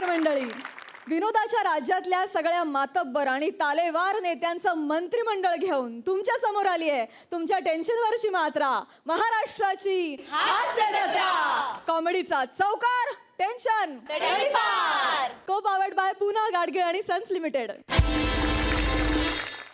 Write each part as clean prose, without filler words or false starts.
नमस्कार मंडळी. विनोदाच्या राज्यातल्या सगळ्या मातब्बर आणि तालेवार नेत्यांचं मंत्रिमंडळ घेऊन तुमच्या समोर आली आहे. तुमच्या टेन्शनवरची मात्रा, महाराष्ट्राची हास्यजत्रा, कॉमेडीचा चौकार, टेन्शन को पावर्ड बाय पूना गाडगीळ आणि सन्स लिमिटेड.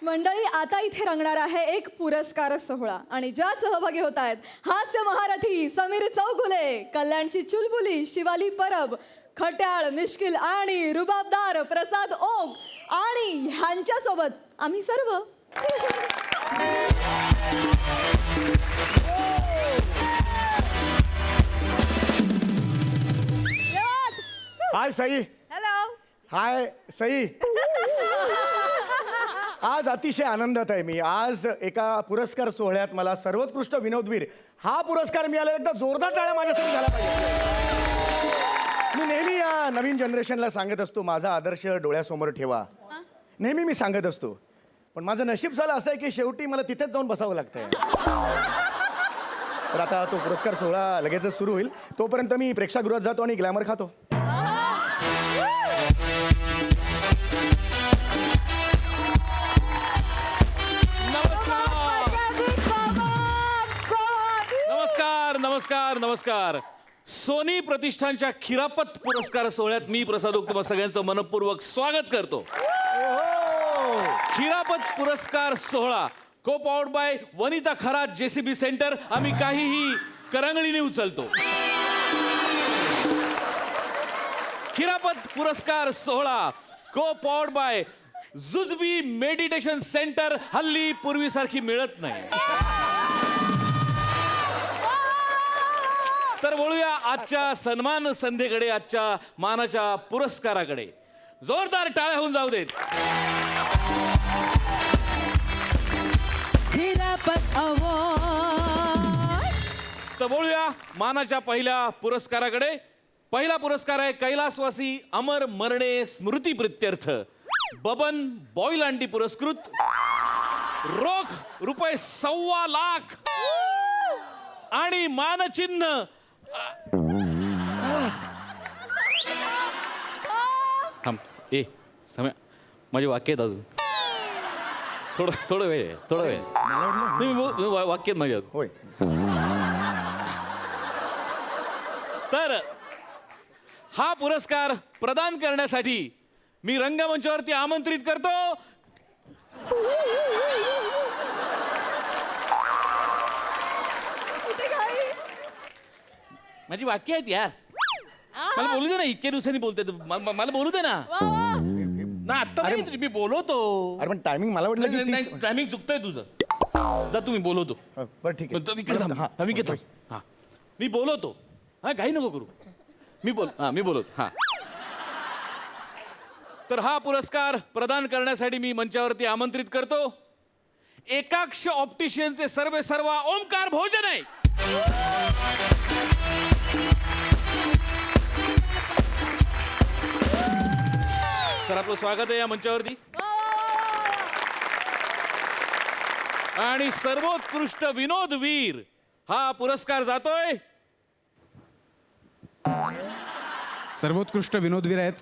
मंडळी, आता इथे रंगणार आहे एक पुरस्कार सोहळा आणि ज्या सहभागी होत आहेत हास्य महारथी समीर चौगुले, कल्याणची चुलबुली शिवाली परब, खट्याळ मिश्किल आणि रुबाबदार प्रसाद ओक आणि ह्यांच्या सोबत आम्ही सर्व. हाय सई. हॅलो. हाय सई. आज अतिशय आनंदात आहे मी. आज एका पुरस्कार सोहळ्यात मला सर्वोत्कृष्ट विनोदवीर हा पुरस्कार मिळाला. एकदा जोरदार टाळ्या माझ्यासाठी झाला पाहिजे. मी नेहमी या नवीन जनरेशनला सांगत असतो, माझा आदर्श डोळ्यासमोर ठेवा. नेहमी मी सांगत असतो, पण माझं नशीब झालं असं आहे की शेवटी मला तिथेच जाऊन बसावं लागतंय. तर आता तो पुरस्कार सोहळा लगेचच सुरू होईल. तोपर्यंत मी प्रेक्षागृहात जातो आणि ग्लॅमर खातो. नमस्कार नमस्कार. सोनी प्रतिष्ठानच्या खिरापत पुरस्कार सोहळ्यात मी प्रसाद ओक तुम्हा सगळ्यांचं मनपूर्वक स्वागत करतो. खिरापत पुरस्कार सोहळा को powered by Vanita Kharat JCB centre. आम्ही काहीही करंगळीने उचलतो. खिरापत पुरस्कार सोहळा को पावर्ड बाय जुजबी मेडिटेशन सेंटर. हल्ली पूर्वीसारखी मिळत नाही. तर वळूया आजच्या सन्मान संध्येकडे, आजच्या मानाच्या पुरस्काराकडे. जोरदार टाळ्या होऊन जाऊ देत. तर वळूया मानाच्या पहिल्या पुरस्काराकडे. पहिला पुरस्कार आहे कैलासवासी अमर मरणे स्मृती प्रित्यर्थ बबन बॉईल अंडी पुरस्कृत. रोख रुपये ₹1.25 लाख आणि मानचिन्ह. ए समय माझे वाक्य आहेत अजून. थोडं वेळ वाक्य आहेत माझ्यात. होय. तर हा पुरस्कार प्रदान करण्यासाठी मी रंगमंचावरती आमंत्रित करतो माझी वाक्य आहेत यार. मला बोलू दे ना, इतक्या दिवसांनी बोलते मला बोलू दे ना. आता नाही, मी बोलवतो. अरे पण टायमिंग मला वाटलं की तीच- टायमिंग चुकतंय तुझं. जा तुम्ही बोलवतो. बरं ठीक आहे. मी घेतो. हा मी बोलवतो. हा काही नको करू. मी बोलवतो. हा तर हा पुरस्कार प्रदान करण्यासाठी मी मंचावरती आमंत्रित करतो एकाक्ष ऑप्टिशियनचे सर्व ओमकार भोजन आहे. सर आपलं स्वागत आहे या मंचावरती. आणि सर्वोत्कृष्ट विनोदवीर हा पुरस्कार जातोय. सर्वोत्कृष्ट विनोदवीर आहेत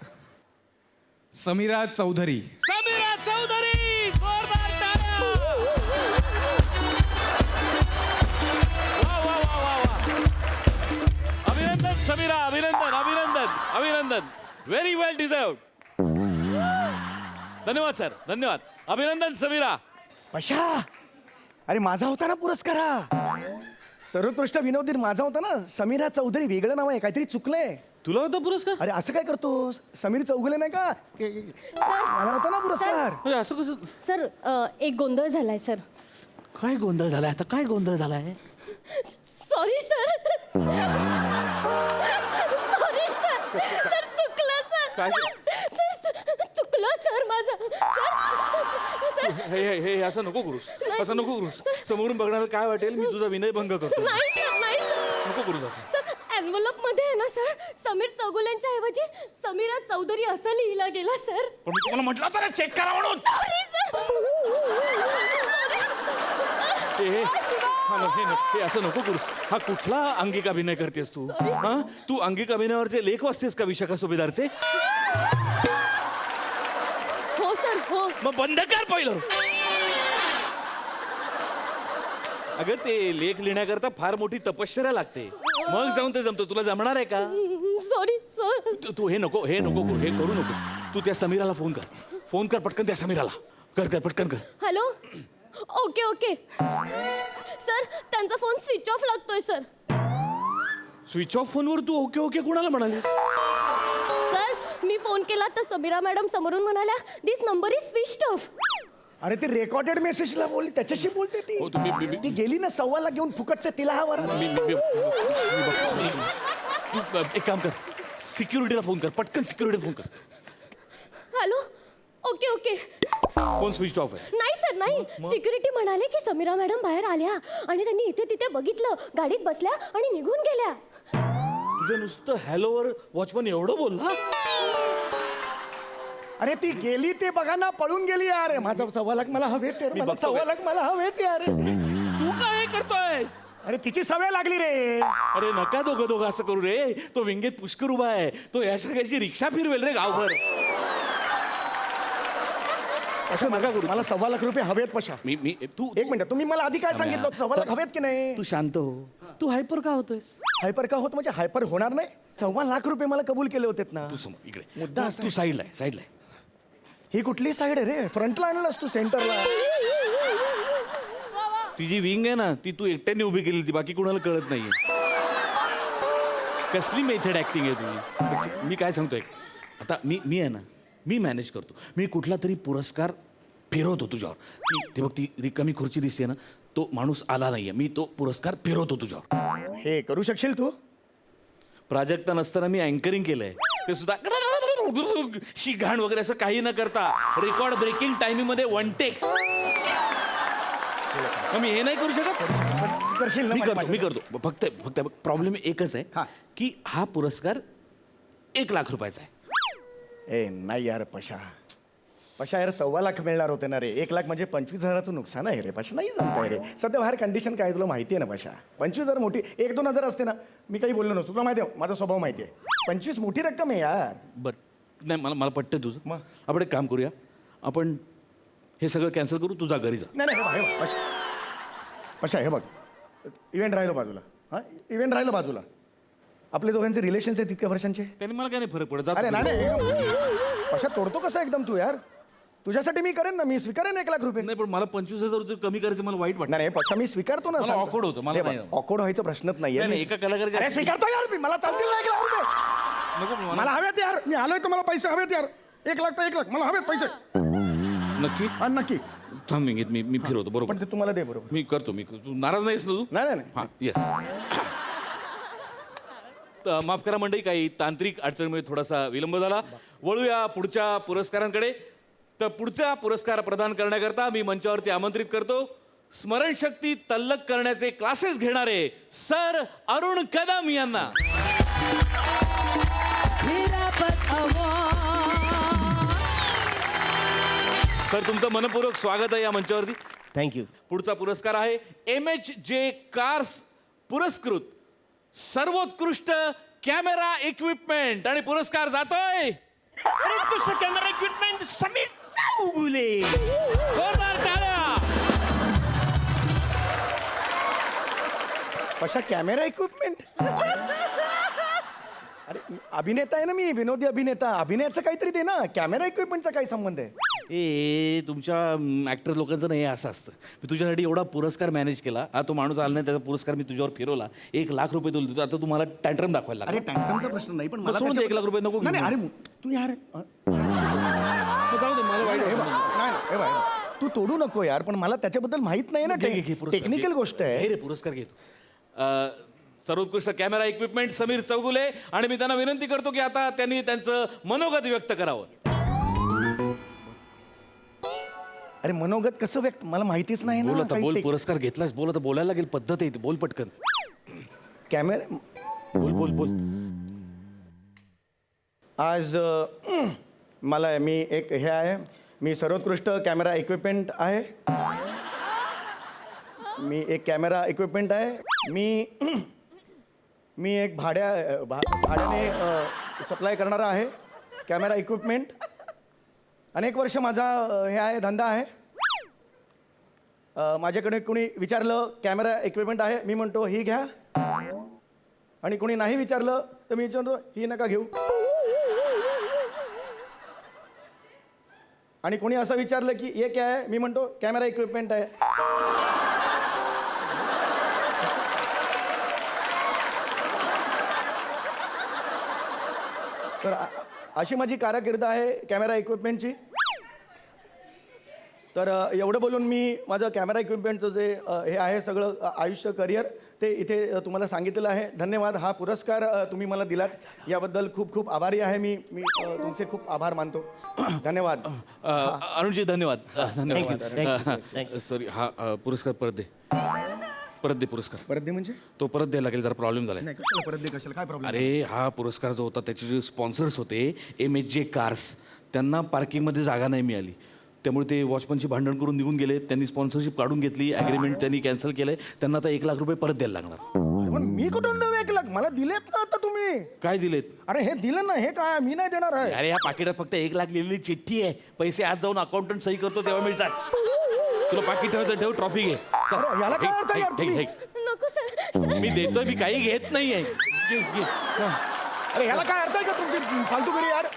समीरा चौधरी. समीरा चौधरी. जोरदार टाळ्या. वा वा वा वा वा. अभिनंदन समीरा. अभिनंदन. व्हेरी वेल डिझर्व्ड. धन्यवाद सर. धन्यवाद. अभिनंदन समीरा. पशा, अरे माझा होता ना पुरस्कार हा. सर्वोत्कृष्ट विनोदवीर माझा होता ना. समीरा चौधरी वेगळं नाव आहे, काहीतरी चुकलंय. तुला होता पुरस्कार? अरे असं काय करतो, समीर चौगुले नाही का, मला होता ना पुरस्कार. अरे असं कसं? सर एक गोंधळ झालाय सर. काय गोंधळ झालाय आता? काय गोंधळ झालाय? Sorry sir. Sorry sir. Sir चुकलं सर. काय? सर चुकलं सर माझं. सर हे असं नको करूस. असं नको करूस. समोरून बघणारा काय वाटेल? मी तुझा विनयभंग करतो. नाही सर, नाही सर. नको करूस असं. सर एनव्हलप मध्ये आहे ना सर, समीर चौगुलेंच्या ऐवजी समीरा चौधरी असं लिहिलं गेलं सर. पण मी तुम्हाला म्हटलं होतं ना चेक करा म्हणून. Sorry sir. हे असं नको करूस. हा कुठला अंगिक अभिनय करतेस तू? हा तू अंगिक अभिनयावरचे लेख वाचतेस का विशाखा सुभेदारचे? हो सर हो. मग बंद कर पहिलं. अगं ते लेख लिहिण्याकरता फार मोठी तपश्चर्या लागते, मग जाऊन ते जमतं. तुला जमणार आहे का? Sorry sir. तू हे नको हे करू नकोस. तू त्या समीराला फोन कर पटकन त्या समीराला. कर पटकन कर. हॅलो. ओके ओके सर, त्यांचा फोन स्विच ऑफ लागतोय सर. स्विच ऑफ फोनवर तू ओके कुणाला म्हणालीस? सर मी फोन केला तर समीरा मॅडम समोरून म्हणाल्या दिस नंबर इज स्विच्ड ऑफ. अरे ती रेकॉर्डेड मेसेजला बोलली, त्याच्याशी बोलते ती. हो, तुम्ही- ती गेली ना 1.25 लाख घेऊन फुकटचं तिला हा वर. तू एक काम कर, सिक्युरिटीला फोन कर पटकन. सिक्युरिटीला फोन कर. Hello. Okay okay. Phone switch off आहे. नाही सर नाही. सिक्युरिटी म्हणाले की समीरा मॅडम बाहेर आल्या आणि त्यांनी इथे तिथे बघितलं, गाडीत बसल्या आणि निघून गेल्या. तुझं नुसतं हॅलोवर वॉचमन एवढं बोलला? अरे ती गेली ते बघा ना, पळून गेली यार. माझा 1.25 लाख मला हवेत यार. मला बघतो 1.25 लाख मला हवेत यार. तू काय करतोयस? अरे तिची सवय लागली रे. अरे नका दोघं असं करू रे. तो विंगेत पुष्कर उभा आहे, तो या सगळ्याची रिक्षा फिरवेल रे गावभर. असं नका करू. मला 1.25 लाख रुपये हवेत पशा. मी तू एक मिनिट, तुम्ही मला आधी काय सांगितलं 1.25 लाख हवेत की नाही? तू शांत हो. तू हायपर का होतोयस? हायपर का होत म्हणजे हायपर होणार नाही. 1.25 लाख रुपये मला कबूल केले होते ना. तू समोर इकडे. मुद्दा असा तू आहे. साईडला आहे. ही कुठली साईड आहे रे? फ्रंटला आणलास तू सेंटरला. ती जी विंग आहे ना, ती तू एकट्याने उभी केली ती, बाकी कुणाला कळत नाहीये. कसली मेथड ऍक्टिंग आहे तुझी? मी काय सांगतोय, आता मी आहे ना, मी मॅनेज करतो. मी कुठला तरी पुरस्कार फिरवतो तुझ्यावर. ते बघ ती रिकामी खुर्ची दिसते ना, तो माणूस आला नाहीये, मी तो पुरस्कार फिरवतो तुझ्यावर. हे करू शकशील तू? प्राजक्ता नसताना मी अँकरिंग केलंय, ते सुद्धा शिघाण वगैरे असं काही न करता रेकॉर्ड ब्रेकिंग टायमिंग मध्ये 1 टेक. मी हे नाही करू शकत. करशील ना? मी करतो. फक्त प्रॉब्लेम एकच हा. आहे की हा पुरस्कार 1 लाख रुपयाचा आहे. ए नाही यार पशा यार 1.25 लाख मिळणार होते ना रे. 1 लाख म्हणजे 25,000चं नुकसान आहे रे पशा. नाही जमतंय रे. सध्या बाहेर कंडिशन काय तुला माहिती आहे ना पशा. 25,000 मोठी, 1-2 हजार असते ना मी काही बोललो नसतो. तुला माहिती आहे माझा स्वभाव माहिती आहे. 25 मोठी रक्कम आहे यार. बरं नाही, मला पटतं तुझं. मग? आपण एक काम करूया, आपण हे सगळं कॅन्सल करू, तुझा घरी जा. नाही हे बघ पशा हे बघ, इव्हेंट राहिलं बाजूला. हां इव्हेंट राहिलं बाजूला. आपले दोघांचे रिलेशन्स आहे तितक्या वर्षांचे. त्याने मला काय नाही फरक पडत. जा अरे तू घरी. नाही पशा तोडतो कसा एकदम तू यार. तुझ्यासाठी मी करेन ना, मी स्वीकारेन 1 लाख रुपये. नाही पण मला 25,000 रुपये कमी करायचं मला वाईट वाटतं. नाही पक्षा मी स्वीकारतो ना. मला awkward होतं, मला नाही. ऑकवर्ड व्हायचा प्रश्नच नाहीये. नाही, एका कलाकाराच्या- अरे स्वीकारतो यार मी. मला चालतील ना 1 लाख रुपये. नको मला हवेत यार. मी आलोय तर मला पैसे हवेत यार. 1 लाख तर 1 लाख मला हवेत पैसे. नक्की हा नक्की. थांब मी फिरवतो. बरोबर पण ते तुम्हाला दे बरोबर. मी करतो. तू नाराज नाहीस ना तू? नाही हां येस. माफ करा मंडळी, काही तांत्रिक अडचणीमुळे थोडासा विलंब झाला. वळूया पुढच्या पुरस्कारांकडे. तर पुढचा पुरस्कार प्रदान करण्याकरता मी मंचावरती आमंत्रित करतो स्मरणशक्ती तल्लक करण्याचे क्लासेस घेणारे सर अरुण कदम यांना. सर तुमचं मनपूर्वक स्वागत आहे या मंचावरती. थँक्यू. पुढचा पुरस्कार आहे MHJ कार्स पुरस्कृत सर्वोत्कृष्ट कॅमेरा इक्विपमेंट आणि पुरस्कार जातोय कॅमेरा इक्विपमेंट समीर चौगुले. जोरदार टाळ्या. पशा कॅमेरा इक्विपमेंट. अरे अभिनेता आहे ना मी, विनोदी अभिनेता. अभिनयाचं काहीतरी दे ना. कॅमेरा इक्विपमेंटचा काय संबंध आहे? ए तुमच्या ऍक्टर लोकांचं नाही असं असतं. मी तुझ्यासाठी एवढा पुरस्कार मॅनेज केला, हा तो माणूस आला नाही, त्याचा पुरस्कार मी तुझ्यावर फिरवला, 1 लाख रुपये तुला देतो. आता तुम्हाला टँट्रम दाखवायला अरे लागला. टँकरचा प्रश्न नाही पण मग सोडून दे, 1 लाख रुपये नको घेऊ. नाही अरे तू यार जाऊ दे, मला वाईट हे बघ, वाटलं. नाही, हे बघ, तू तोडू नको यार. पण मला त्याच्याबद्दल माहित नाही ना. घे, घे, घे, पुरस्कार टेक्निकल घे. गोष्ट आहे. हे रे पुरस्कार घेतो. सर्वोत्कृष्ट कॅमेरा इक्विपमेंट समीर चौगुले. आणि मी त्यांना विनंती करतो की आता त्यांनी त्यांचं मनोगत व्यक्त करावं. अरे मनोगत कसं व्यक्त, मला माहितीच नाही बोल ना. आता, बोल. पुरस्कार घेतलास, बोल आता. बोलायला लागेल, पद्धत आहे ती. बोल पटकन. कॅमेरा बोल. आज मला मी एक हे आहे, मी सर्वोत्कृष्ट कॅमेरा इक्विपमेंट आहे. मी एक कॅमेरा इक्विपमेंट आहे. मी एक भाड्याने सप्लाय करणारा आहे. Camera equipment. अनेक वर्ष माझा हे आहे धंदा आहे. माझ्याकडे कोणी विचारलं कॅमेरा इक्विपमेंट आहे, मी म्हणतो ही घ्या. आणि कोणी नाही विचारलं तर मी विचारतो ही नका घेऊ. आणि कोणी असं विचारलं की ये क्या आहे, मी म्हणतो कॅमेरा इक्विपमेंट आहे. तर अशी माझी कारकीर्द आहे कॅमेरा इक्विपमेंटची. तर एवढं बोलून मी माझं कॅमेरा इक्विपमेंटचं जे हे आहे सगळं आयुष्य करिअर ते इथे तुम्हाला सांगितलेलं आहे. धन्यवाद. हा पुरस्कार तुम्ही मला दिलात याबद्दल खूप खूप आभारी आहे मी. तुमचे खूप आभार मानतो. धन्यवाद. अरुणजी धन्यवाद. धन्यवाद. सॉरी हा पुरस्कार परत दे. परत दे पुरस्कार. परत दे म्हणजे तो परत द्यायला लागेल, जरा प्रॉब्लेम झालाय. नाही कशाला परत दे, कशाला काय प्रॉब्लेम. अरे हा पुरस्कार जो होता त्याचे जे स्पॉन्सर्स होते MHJ कार्स, त्यांना पार्किंगमध्ये जागा नाही मिळाली. त्यामुळे ते वॉचमनची भांडण करून निघून गेले. त्यांनी स्पॉन्सरशिप काढून घेतली, ॲग्रीमेंट त्यांनी कॅन्सल केलंय. त्यांना आता 1 लाख रुपये परत द्यायला लागणार. पण मी कुठून देऊ 1 लाख? मला दिलेत ना आता तुम्ही. काय दिलेत? अरे हे दिलं ना, हे काय मी नाही देणार आहे. अरे या पाकिटात फक्त 1 लाख लिहिलेली चिठ्ठी आहे. पैसे आज जाऊन अकाउंटंट सही करतो तेव्हा मिळतात. तुला पाकिट ठेवायचं ठेव, ट्रॉफी घे. अरे याला काय अर्थ आहे यार तुम्ही? नको सर. मी देतोय, मी काही घेत नाहीये. अरे याला काय अर्थ आहे का तुमची फालतूगिरी यार?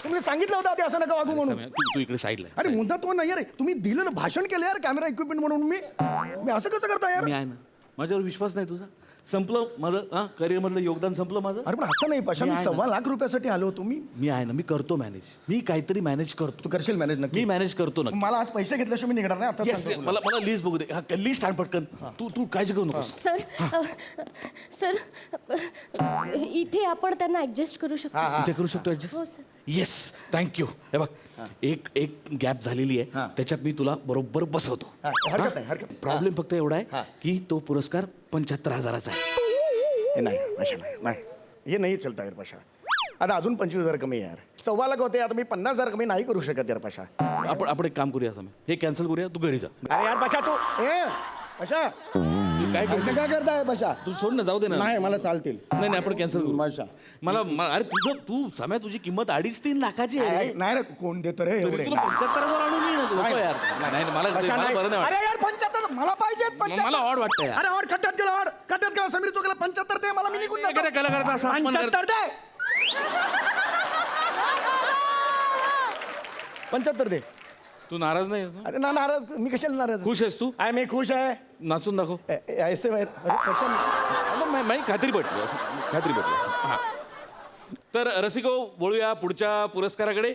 तुम्ही सांगितलं होतं ते असं नका वागू म्हणून. तू इकडे साईडला अरे मुद्दा तो नाही रे. तुम्ही दिलं ना, भाषण केलं यार कॅमेरा इक्विपमेंट म्हणून. मी असं कसं करता यार? मी आहे ना. माझ्यावर विश्वास नाही तुझा? संपलं माझं करिअर मधलं योगदान संपलं माझं. अरे पण असं नाही पशा, मी मी आहे ना. 1.25 लाख रुपयासाठी आलो होतो मी. मी आहे ना, मी करतो मॅनेज. मी काहीतरी मॅनेज करतो. तू करशील मॅनेज नक्की? मी मॅनेज करतो ना. मला आज पैसे घेतल्याशिवाय मी निघणार नाही आता. येस, सांगतो तुला. मला मला लिस्ट बघू दे. हा लिस्ट आण पटकन. तू काळजी करू नकोस. सर इथे आपण त्यांना ऍडजस्ट करू शकतो. इथे करू शकतो हो ऍडजस्ट. सर. Yes, thank you. हे बघ, एक गॅप झालेली आहे, त्याच्यात मी तुला बरोबर बसवतो. हरकत नाही, हरकत नाही. प्रॉब्लेम फक्त एवढा आहे की तो पुरस्कार 75,000चा आहे. हे नाही पशा, नाही हे नाही चलता यार पशा. आता अजून 25,000 कमी आहे यार. 1.25 लाख होते, आता मी 50,000 कमी नाही करू शकत यार पशा. आपण एक काम करूया समय, हे कॅन्सल करूया. तू घरी जा. अरे यार पशा तू पशा काय असं काय करताय पशा? तू सोड ना, जाऊ दे ना. नाही मला चालतील. नाही आपण कॅन्सल करू. पशा अरे तू समय तुझी किंमत 2.5-3 लाखाची आहे. नाही रे, कोण देतं रे एवढे? तुला 75,000 आणून मी नको यार. नाही मला पशा मला नाही. बरं नाही वाटत. अरे यार 75 मला पाहिजेत. 75 मला ऑड वाटतं यार. अरे ऑड खड्ड्यात गेला समीर चौकला. 75 दे मला, मी निघून जातो. एखाद्या कलाकाराचा असा अपमान 75 दे. 75 दे. तू नाराज नाही आहेस ना? अरे ना नाराज, मी कशाला नाराज? खुश आहेस तू? आहे मी खुश आहे. नाचून दाखव. ऐसे अरे पशा नाही खात्री पटली. खात्री पटली. हा. तर रसिको, वळूया पुढच्या पुरस्काराकडे.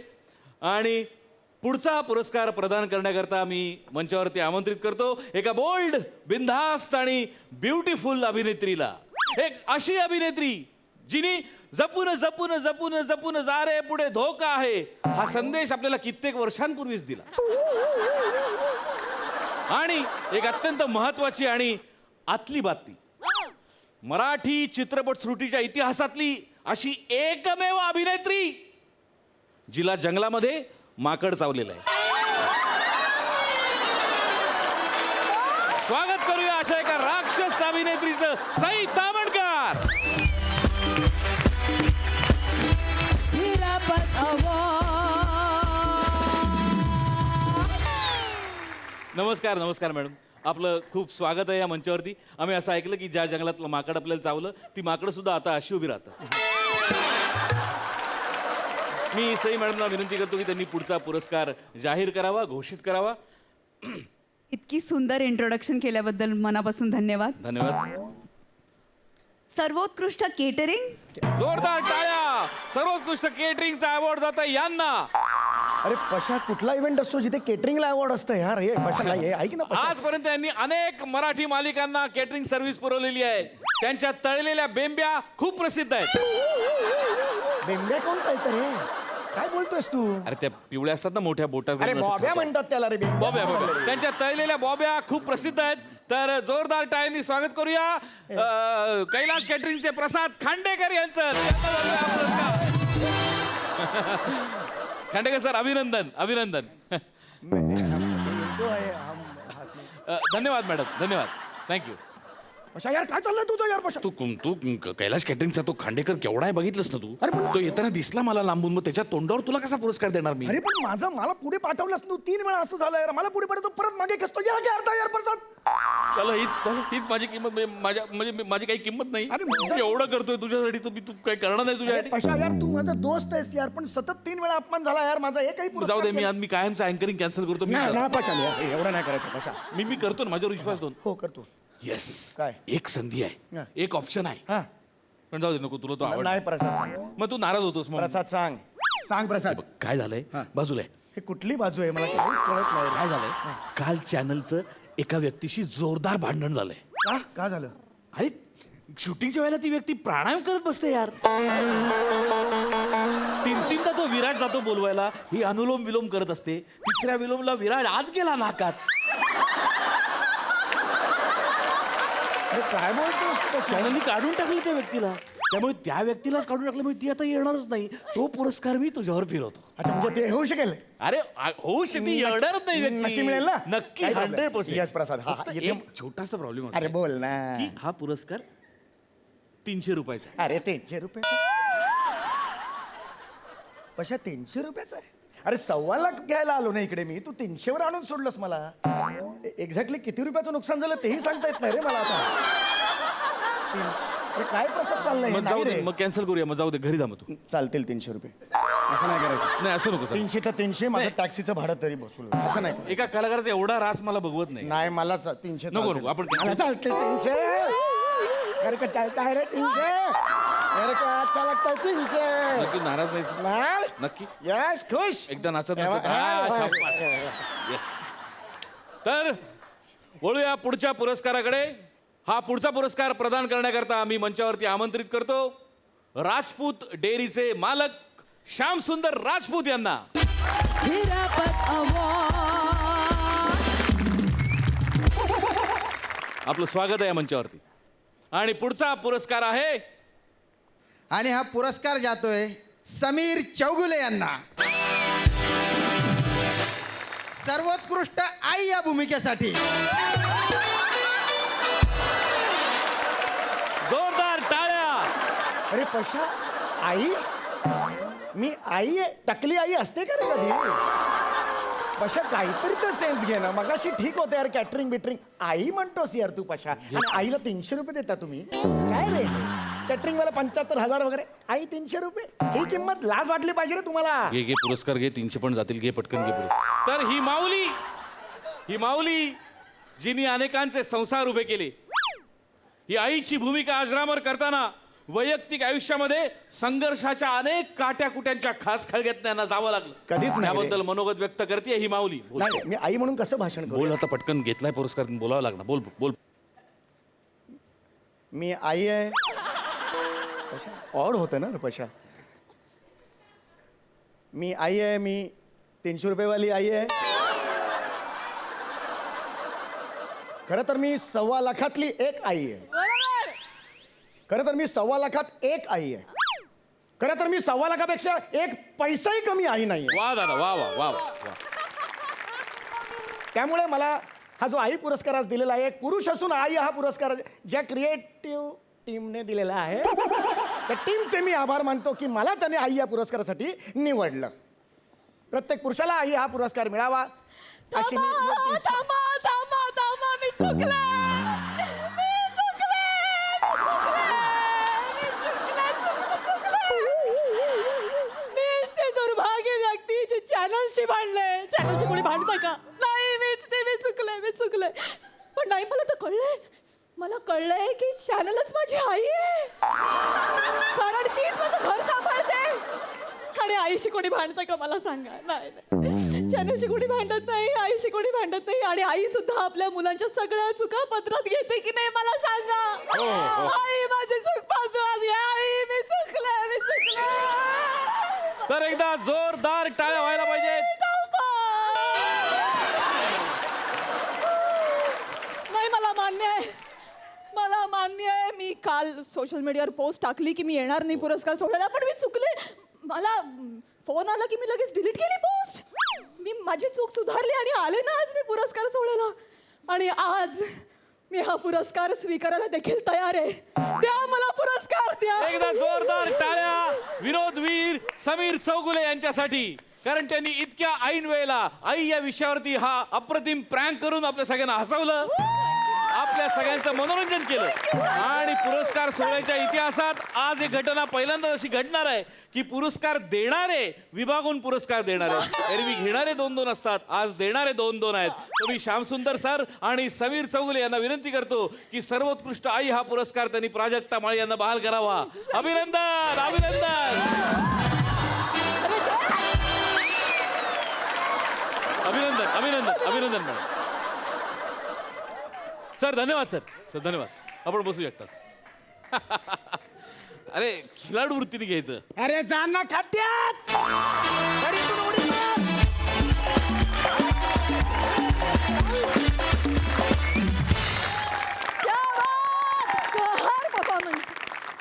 आणि पुढचा पुरस्कार प्रदान करण्याकरता मी मंचावरती आमंत्रित करतो एका बोल्ड, बिनधास्त आणि ब्युटिफुल अभिनेत्रीला. एक अशी अभिनेत्री जिने जपून जपून जपून जपून जा रे पुढे धोका आहे हा संदेश आपल्याला कित्येक वर्षांपूर्वीच दिला. आणि एक अत्यंत महत्वाची आणि आतली बातमी, मराठी चित्रपटसृष्टीच्या इतिहासातली अशी एकमेव अभिनेत्री जिला जंगलामध्ये माकड चावलेलं आहे. स्वागत करूया अशा एका राक्षस अभिनेत्रीचं, सई तामणकर. नमस्कार. नमस्कार मॅडम, आपलं खूप स्वागत आहे या मंचावरती. आम्ही असं ऐकलं की ज्या जंगलातलं माकड आपल्याला चावलं ती माकडं सुद्धा आता अशी उभी राहतात. मी सई मॅडमला विनंती करतो की त्यांनी पुढचा पुरस्कार जाहीर करावा, घोषित करावा. इतकी सुंदर इंट्रोडक्शन केल्याबद्दल मनापासून धन्यवाद. धन्यवाद. सर्वोत्कृष्ट केटरिंग. जोरदार टाळ्या. सर्वोत्कृष्ट केटरिंगचा अवॉर्ड जात आहे यांना. अरे पशा, कुठला इव्हेंट असतो जिथे केटरिंगला अवॉर्ड असतं यार? हे पशा नाही, हे ऐक ना पशा. आजपर्यंत यांनी अनेक मराठी मालिकांना केटरिंग सर्व्हिस पुरवलेली आहे. त्यांच्या तळलेल्या बेंब्या खूप प्रसिद्ध आहेत. बेंब्या कोण कळतं रे? काय बोलतोयस तू? अरे त्या पिवळ्या असतात ना मोठ्या बोटात. अरे बॉब्या म्हणतात त्याला रे. बॉब्या. त्यांच्या तळलेल्या बॉब्या खूप प्रसिद्ध आहेत. तर जोरदार टाळ्यांनी स्वागत करूया कैलाश केटरिंगचे प्रसाद खांडेकर यांचं. खांडेकर सर, अभिनंदन. अभिनंदन. धन्यवाद मॅडम, धन्यवाद. थँक्यू. पशा यार काय चाललंय तुझं यार पशा? तू कैलाश कॅटरिंगचा तो खांडेकर केवढा आहे बघितलंस ना तू? तो येताना दिसला मला लांबून, मग त्याच्या तोंडावर तुला कसा पुरस्कार देणार मी? अरे पण मला पुढे पाठवलंस तू 3 वेळा असं झालं यार. मला पुढे पाठवतो परत मागे कसतो यार काय अर्थ आहे यार प्रसाद? त्याला हीच माझी किंमत, माझी काही किंमत नाही. अरे मी एवढं करतोय तुझ्यासाठी, तू काही करणार नाही तुझ्यासाठी? पशा यार तू माझा दोस्त आहेस यार, पण सतत 3 वेळा अपमान झाला यार माझा. हे काही जाऊ दे, मी कायमचं अँकरिंग कॅन्सल करतो. नाही पशा यार, एवढं नाही करायचं पशा. मी करतो ना, माझ्यावर विश्वास ठेव. हो करतो. येस, काय? एक संधी आहे, हा. एक ऑप्शन आहे. हा पण जाऊ दे, नको, तुला तो आवड नाही प्रसाद सांग. मग तू नाराज होतोस मग. प्रसाद सांग प्रसाद. काय झालंय, बाजूला आहे. हे कुठली बाजू आहे मला काहीच कळत नाही रे. काय झालंय, काल चॅनलचं एका व्यक्तीशी जोरदार भांडण झालंय. का झालं? अरे शूटिंगच्या वेळेला ती व्यक्ती प्राणायाम करत बसते यार. 3-3दा तो विराट जातो बोलवायला, ही अनुलोम विलोम करत असते. 3ऱ्या विलोमला विराट आत गेला नाकात. अरे काय बोलतोस तू? चॅनलनी काढून टाकलं त्या व्यक्तीला. त्यामुळे त्या व्यक्तीलाच काढून टाकल्यामुळे ती आता येणारच नाही. तो पुरस्कार मी तुझ्यावर फिरवतो. अच्छा म्हणजे ते होऊ शकेल? अरे होऊ शकते, येणारच नाही व्यक्ती. नक्की मिळेल ना? नक्की, काही problem. 100%. Yes, प्रसाद. हा, फक्त इथे- एक छोटासा प्रॉब्लेम अरे बोल ना. की हा पुरस्कार 300 रुपयाचा आहे. अरे 300 रुपये पशा 300 रुपयाचा आहे? अरे 1.25 लाख घ्यायला आलो ना इकडे मी, तू 300 वर आणून सोडलंस मला. एक्झॅक्टली किती रुपयाचं नुकसान झालं तेही सांगता येत नाही रे मला आता. 300. अरे काय प्रसाद चाललंय हे? मग जाऊ नाही दे, रे. मग कॅन्सल करूया. मग जाऊ दे, घरी जा मग तू. चालतील 300 रुपये. असं नाही करायचं. नाही असं नको सर. 300 तर 300, माझं नाही. टॅक्सीचं भाडं तरी बसून. असं नाही करायचं. एका कलाकाराचा एवढा रास मला बघवत नाही. नाही मला 300 नको, चालतील. नको, आपण मला cancel- चालतील 300. अरे का चालता है रे 300? अरे का अच्छा लगता है 300? नक्की नाराज नाही. नाही? नक्की यस खुश. एकदा नाचत हा, नाचत. हा, हा, हा. शाबास. येस. तर वळूया पुढच्या पुरस्काराकडे. हा पुढचा पुरस्कार प्रदान करण्याकरता मी मंचावरती आमंत्रित करतो राजपूत डेअरीचे मालक श्याम सुंदर राजपूत यांना. आपलं स्वागत आहे या मंचावरती. आणि पुढचा पुरस्कार आहे, आणि हा पुरस्कार जातोय समीर चौगुले यांना सर्वोत्कृष्ट आई या भूमिकेसाठी. जोरदार टाळ्या. अरे पशा आई? मी आई आहे? टकली आई असते का रे कधी? पशा काहीतरी तर सेन्स घे ना. मगाशी ठीक होतं यार, कॅटरिंग बिटरिंग. आई म्हणतोस यार तू पशा, आणि आईला 300 रुपये देता तुम्ही? काय रे कॅटरिंग वाला 75,000 वगैरे, आई 300 रुपये? ही किंमत लाज वाटली पाहिजे रे तुम्हाला. घे पुरस्कार घे. 300 पण जातील, घे पटकन घे पुरस्कार. तर ही माऊली जिने अनेकांचे संसार उभे केले, ही आईची भूमिका अजरामर करताना वैयक्तिक आयुष्यामध्ये संघर्षाच्या अनेक काट्याकुट्यांच्या खाचखळग्यात त्यांना जावं लागलं. कधीच नाही रे. त्याबद्दल मनोगत व्यक्त करते ही माऊली. बोल. नाही मी आई म्हणून कसं भाषण बोल करू? आता पटकन. घेतलाय पुरस्कार, बोलावं लागणार. बोल बोल. मी आई आहे पशा. ऑड होतं ना रे पशा. मी आई आहे, मी 300 रुपयेवाली आई आहे. खरं तर मी 1.25 लाखातली एक आई आहे. खरं तर मी 1.25 लाखात एक आई आहे. खरं तर मी 1.25 लाखापेक्षा एक पैसाही कमी आई नाही. वा दादा, वा वा वा वा. त्यामुळे मला हा जो आई पुरस्कार आज दिलेला आहे, एक पुरुष असून आई हा पुरस्कार ज्या क्रिएटिव्ह टीमने दिलेला आहे, त्या टीमचे मी आभार मानतो की मला त्याने आई या पुरस्कारासाठी निवडलं. प्रत्येक पुरुषाला आई हा पुरस्कार मिळावा अशी मी योग्य इच्छा- मी चुकले. दुर्भाग्य व्यक्ती जे चॅनलशी भांडले. चॅनलशी कोणी भांडतं का? नाही, मी चुकले. पण नाही, मला कळलंय की चॅनलच माझी आई आहे, कारण तीच माझं घर सांभाळते. आणि आईशी कोणी भांडतं का मला सांगा? नाही, चॅनलशी कोणी भांडत नाही, आईशी कोणी भांडत नाही. आणि आई सुद्धा आपल्या मुलांच्या सगळ्या चुका पदरात घेते की नाही मला सांगा? आई माझी चूक पदरात घे. आई मी चुकले. तर एकदा जोरदार टाळ्या व्हायला पाहिजेत. नाही, मला मान्य आहे. मी काल सोशल मीडियावर पोस्ट टाकली की मी येणार नाही पुरस्कार सोडायला, पण मी चुकले. मला फोन आला की मी लगेच डिलीट केली पोस्ट. मी माझी चूक सुधारली आणि आले ना आज मी पुरस्कार सोडायला. आणि आज मी हा पुरस्कार स्वीकारायला देखील तयार आहे. द्या मला पुरस्कार द्या. एकदा जोरदार टाळ्या विनोदवीर समीर चौगुले यांच्यासाठी, कारण त्यांनी इतक्या ऐन वेळेला आई या विषयावरती हा अप्रतिम प्रँक करून आपल्या सगळ्यांना हसवलं, आपल्या सगळ्यांचं मनोरंजन केलं. आणि पुरस्कार सोहळ्याच्या इतिहासात आज एक घटना पहिल्यांदाच अशी घडणार आहे की पुरस्कार देणारे विभागून पुरस्कार देणारे. एरवी घेणारे 2-2 असतात, आज देणारे 2-2 आहेत. तर मी श्यामसुंदर सर आणि समीर चौगुले यांना विनंती करतो की सर्वोत्कृष्ट आई हा पुरस्कार त्यांनी प्राजक्ता माळी यांना बहाल करावा. अभिनंदन अभिनंदन अभिनंदन अभिनंदन अभिनंदन मॅडम. सर धन्यवाद सर धन्यवाद. आपण बसू शकता. अरे खिलाडू वृत्तीने घ्यायचं. अरे जाना खड्ड्यात गाडीतून उडी मार. क्या बात! कहर परफॉर्मन्स.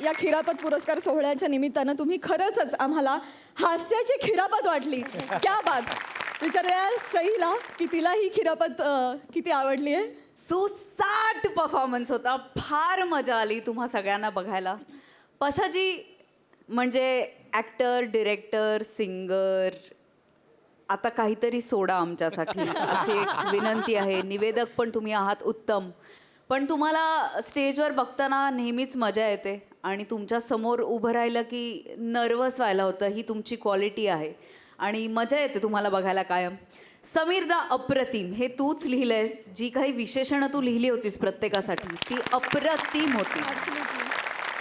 या खिरापत पुरस्कार सोहळ्याच्या निमित्तानं तुम्ही खरंच आम्हाला हास्याची खिरापत वाटली. क्या बात. विचारूया सईला की तिला ही खिरापत किती आवडली आहे. सुसाट परफॉर्मन्स होता. फार मजा आली तुम्हा सगळ्यांना बघायला. पशाजी म्हणजे ॲक्टर, डिरेक्टर, सिंगर, आता काहीतरी सोडा आमच्यासाठी अशी एक विनंती आहे. निवेदक पण तुम्ही आहात उत्तम, पण तुम्हाला स्टेजवर बघताना नेहमीच मजा येते आणि तुमच्या समोर उभं राहिलं की नर्वस व्हायला होतं. ही तुमची क्वालिटी आहे आणि मजा येते तुम्हाला बघायला कायम. समीरदा अप्रतिम हे तूच लिहिलंयस. जी काही विशेषणं तू लिहिली होतीस प्रत्येकासाठी ती अप्रतिम होती.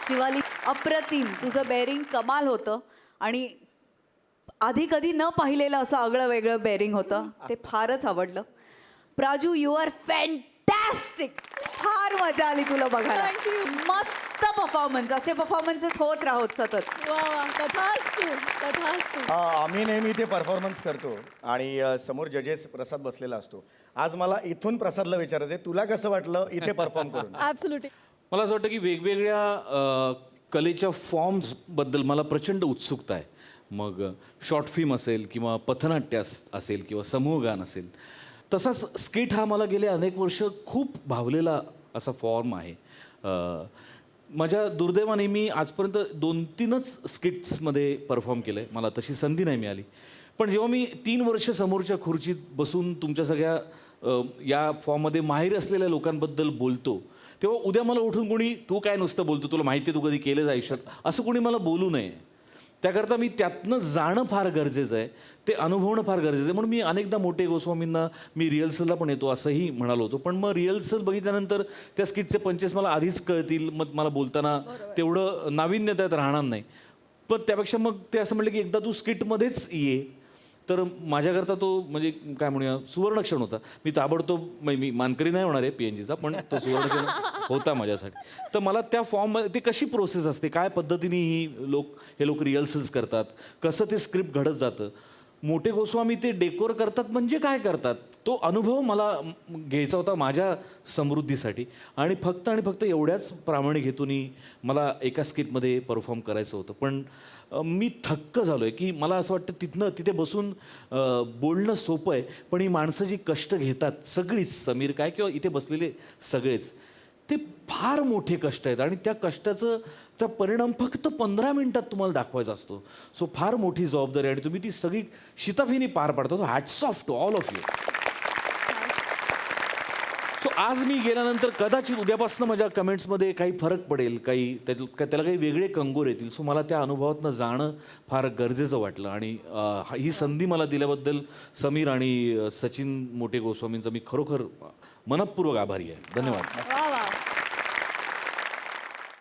शिवाली अप्रतिम. तुझं बेअरिंग कमाल होतं आणि आधी कधी न पाहिलेलं असं आगळं वेगळं बेअरिंग होतं. ते फारच आवडलं. Praju you are fantastic. फार मजा आली तुला बघायला. Thank you. मस्त परफॉर्मन्स. असे परफॉर्मन्सेस होत राहोत सतत. वा वा. तथास्तु तथास्तु. आम्ही नेहमी इथे परफॉर्मन्स करतो आणि समोर जजेस प्रसाद बसलेला असतो. आज मला इथून प्रसादला विचारायचं आहे, तुला कसं वाटलं इथे परफॉर्म करून? ॲब्सोल्युटली. मला असं वाटतं की वेगवेगळ्या कलेच्या फॉर्म्सबद्दल मला प्रचंड उत्सुकता आहे. मग शॉर्ट फिल्म असेल किंवा पथनाट्य असेल किंवा समूहगान असेल. तसाच स्किट हा मला गेले अनेक वर्ष खूप भावलेला असा फॉर्म आहे. माझ्या दुर्दैवाने मी आजपर्यंत 2-3च स्किट्समध्ये परफॉर्म केलं आहे. मला तशी संधी नाही मिळाली. पण जेव्हा मी 3 वर्ष समोरच्या खुर्चीत बसून तुमच्या सगळ्या या फॉर्ममध्ये माहिर असलेल्या लोकांबद्दल बोलतो, तेव्हा उद्या मला उठून कोणी तू काय नुसतं बोलतो, तुला माहिती आहे तू कधी केलं आयुष्यात, असं कोणी मला बोलू नये. त्याकरता मी त्यातनं जाणं फार गरजेचं आहे, ते अनुभवणं फार गरजेचं आहे. म्हणून मी अनेकदा मोठे गोस्वामींना मी रिहर्सलला पण येतो असंही म्हणालो होतो. पण मग रिहर्सल बघितल्यानंतर त्या स्किटचे पंचेस मला आधीच कळतील, मग मला बोलताना तेवढं नाविन्य त्यात राहणार नाही. पण त्यापेक्षा मग ते असं म्हटलं की एकदा तू स्किटमध्येच ये, तर माझ्याकरता तो म्हणजे काय म्हणूया सुवर्णक्षण होता. मी ताबडतोब मी मानकरी नाही होणार आहे PNGचा, पण तो सुवर्णक्षण होता माझ्यासाठी. तर मला त्या फॉर्ममध्ये ते कशी प्रोसेस असते, काय पद्धतीने हे लोक रिहर्सल्स करतात, कसं ते स्क्रिप्ट घडत जातं, मोठे गोस्वामी ते डेकोर करतात म्हणजे काय करतात, तो अनुभव मला घ्यायचा होता माझ्या समृद्धीसाठी. आणि फक्त एवढ्याच प्रामाणिक हेतूनी मला एका स्किटमध्ये परफॉर्म करायचं होतं. पण मी थक्क झालो आहे की मला असं वाटतं तिथे बसून बोलणं सोपं आहे, पण ही माणसं जी कष्ट घेतात सगळीच, समीर काय किंवा इथे बसलेले सगळेच, ते फार मोठे कष्ट आहेत आणि त्या कष्टाचा परिणाम फक्त 15 मिनिटात तुम्हाला दाखवायचा असतो. सो फार मोठी जबाबदारी आणि तुम्ही ती सगळी शिताफीने पार पाडता. Hats off to all of you. So आज मी गेल्यानंतर कदाचित उद्यापासून माझ्या कमेंट्समध्ये काही फरक पडेल, त्याला काही वेगळे कंगोर येतील. सो मला त्या अनुभवातनं जाणं फार गरजेचं वाटलं आणि ही संधी मला दिल्याबद्दल समीर आणि सचिन मोठे गोस्वामींचा मी खरोखर मनपूर्वक आभारी आहे. धन्यवाद. वा वा.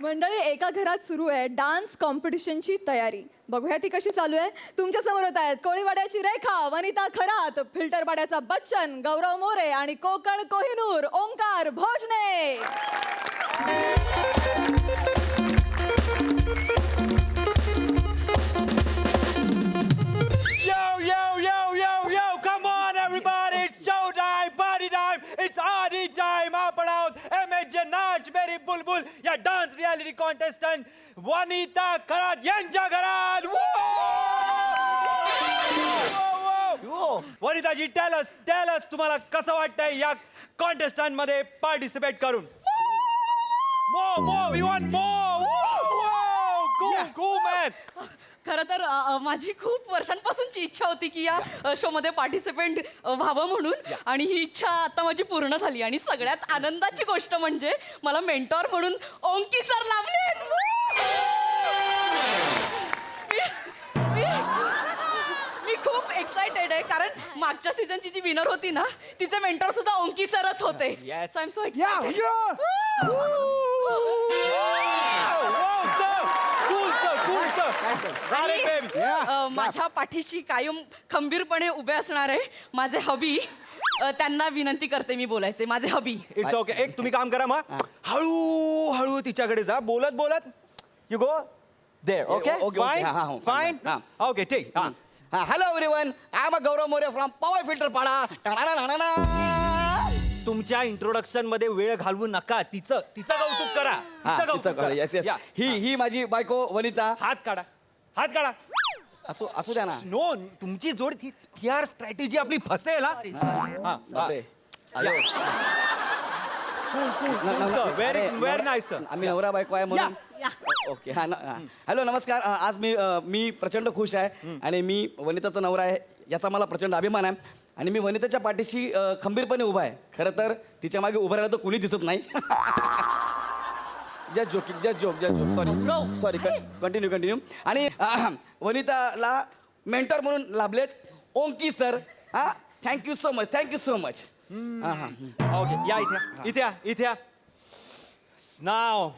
मंडळी, एका घरात सुरू आहे डान्स कॉम्पिटिशनची तयारी. बघूया ती कशी चालू आहे. तुमच्या समोर होत आहेत कोळीवाड्याची रेखा, वनिता खरात, फिल्टरपाड्याचा बच्चन, गौरव मोरे आणि Konkan Kohinoor Omkar Bhojane. Yo, come on everybody, it's showtime, party time, it's party time. आपण आहोत MHJ नाच मेरी बुलबुल या डान्स रियालिटी कॉन्टेस्टंट वनिता खरात यांच्या घरात. वनिताजी टेल अस तुम्हाला कसं वाटतंय या कॉन्टेस्टंट मध्ये पार्टिसिपेट करून more, we want more. Whoa, cool, man. खरं तर माझी खूप वर्षांपासूनची इच्छा होती की या शोमध्ये पार्टिसिपेंट व्हावं म्हणून आणि ही इच्छा आता माझी पूर्ण झाली आणि सगळ्यात आनंदाची गोष्ट म्हणजे मला मेंटॉर म्हणून ओंकी सर लाभले. मी खूप एक्सायटेड आहे कारण मागच्या सीझनची जी विनर होती ना तिचे मेंटॉर सुद्धा ओंकी सरच होते. Yes. So I'm so या excited. Cool, sir. Got it, baby. माझ्या पाठीशी कायम खंबीरपणे उभे असणारे माझे हबी त्यांना विनंती करते मी बोलायचे. माझे हबी इट्स ओके. एक तुम्ही काम करा मग हळू तिच्याकडे जा बोलत बोलत you go there. Okay okay, fine हा, हा, फाईन हा. ओके ठीक. हा hello everyone, I am Gaurav More from power filter Pada. तुमच्या इंट्रोडक्शन मध्ये वेळ घालवू नका. तिचं कौतुक करा. तिचं कौतुक करा. येस येस या. ही माझी बायको वनिता. हात काढा. असू द्या ना. नो तुमची जोड ती आर स्ट्रॅटेजी आपली फसेल. हा बापरे. Very nice sir. आम्ही नवरा बायको आहे म्हणून. ओके हॅलो नमस्कार. आज मी प्रचंड खुश आहे आणि मी वनिताचा नवरा आहे याचा मला प्रचंड अभिमान आहे आणि मी वनिताच्या पाठीशी खंबीरपणे उभा आहे. खरं तर तिच्या मागे उभं राहिलं तर कोणी दिसत नाही. Just joke sorry continue. आणि वनिताला मेंटर म्हणून लाभलेत ओंकी सर. हा थँक्यू सो मच. ओके या इथे या. नाव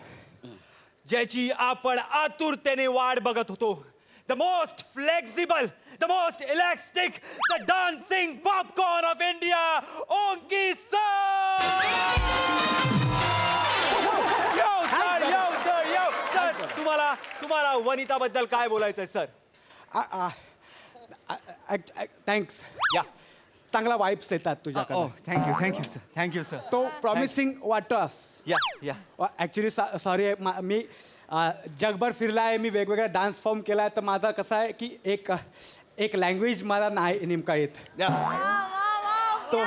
ज्याची आपण आतुरतेने वाट बघत होतो. The most flexible, the most elastic, the dancing popcorn of India, Onki sir. Yo sir तुम्हाला वनिताबद्दल काय बोलायचंय सर? थँक्स. या चांगला वाईब्स येतात तुझ्याकडे. Thank you sir. तो प्रॉमिसिंग वाटतो. या ॲक्च्युली सॉरी मी जगभर फिरला आहे. मी वेगवेगळा डान्स फॉर्म केला आहे. तर माझा कसं आहे की एक लँग्वेज मला नाही नेमका येत. तो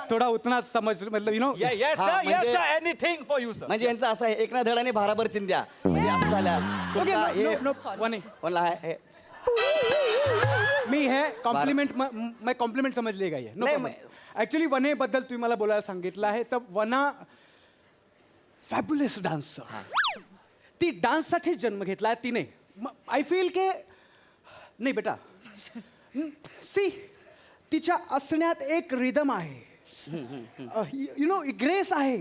थोडा उतना समज मतलब यू नो. येस म्हणजे- sir anything for you sir. म्हणजे यांचं असं आहे एक ना धडाने भाराभर चिंध्या म्हणजे असं झालं. कोणला आहे मी हे कॉम्प्लिमेंट समजले आहे. नाही, ॲक्च्युली वनेबद्दल तुम्ही मला बोलायला सांगितलं आहे. तर वना फॅब्युलस डान्सर. ती डान्ससाठी जन्म घेतला तिने. आय फील के नाही बेटा सी तिच्या असण्यात एक रिदम आहे. यु नो ग्रेस आहे.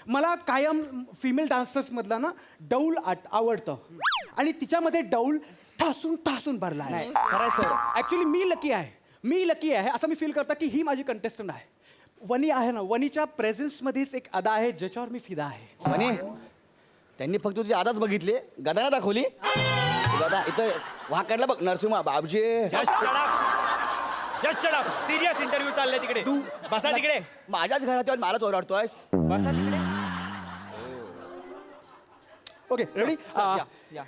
मला कायम फिमेल डान्सर्समधला ना डौल आवडतं आणि तिच्यामध्ये डौल ठासून भरला आहे. खरं सर. ॲक्च्युली मी लकी आहे असं मी फील करतो की ही माझी कंटेस्टंट आहे. वनी आहे ना, वनीच्या प्रेझेन्समध्येच एक अदा आहे ज्याच्यावर मी फिदा आहे. म्हणे त्यांनी फक्त तुझी आदाच बघितली, गदा ना दाखवली. गदा इथं वाकडला बघ Narasimha Babji. Just shut up. Serious interview चाललाय तिकडे. तू बसा तिकडे. माझ्याच घरात येऊन मलाच ओरडतोयस. बसा तिकडे. Okay ready. या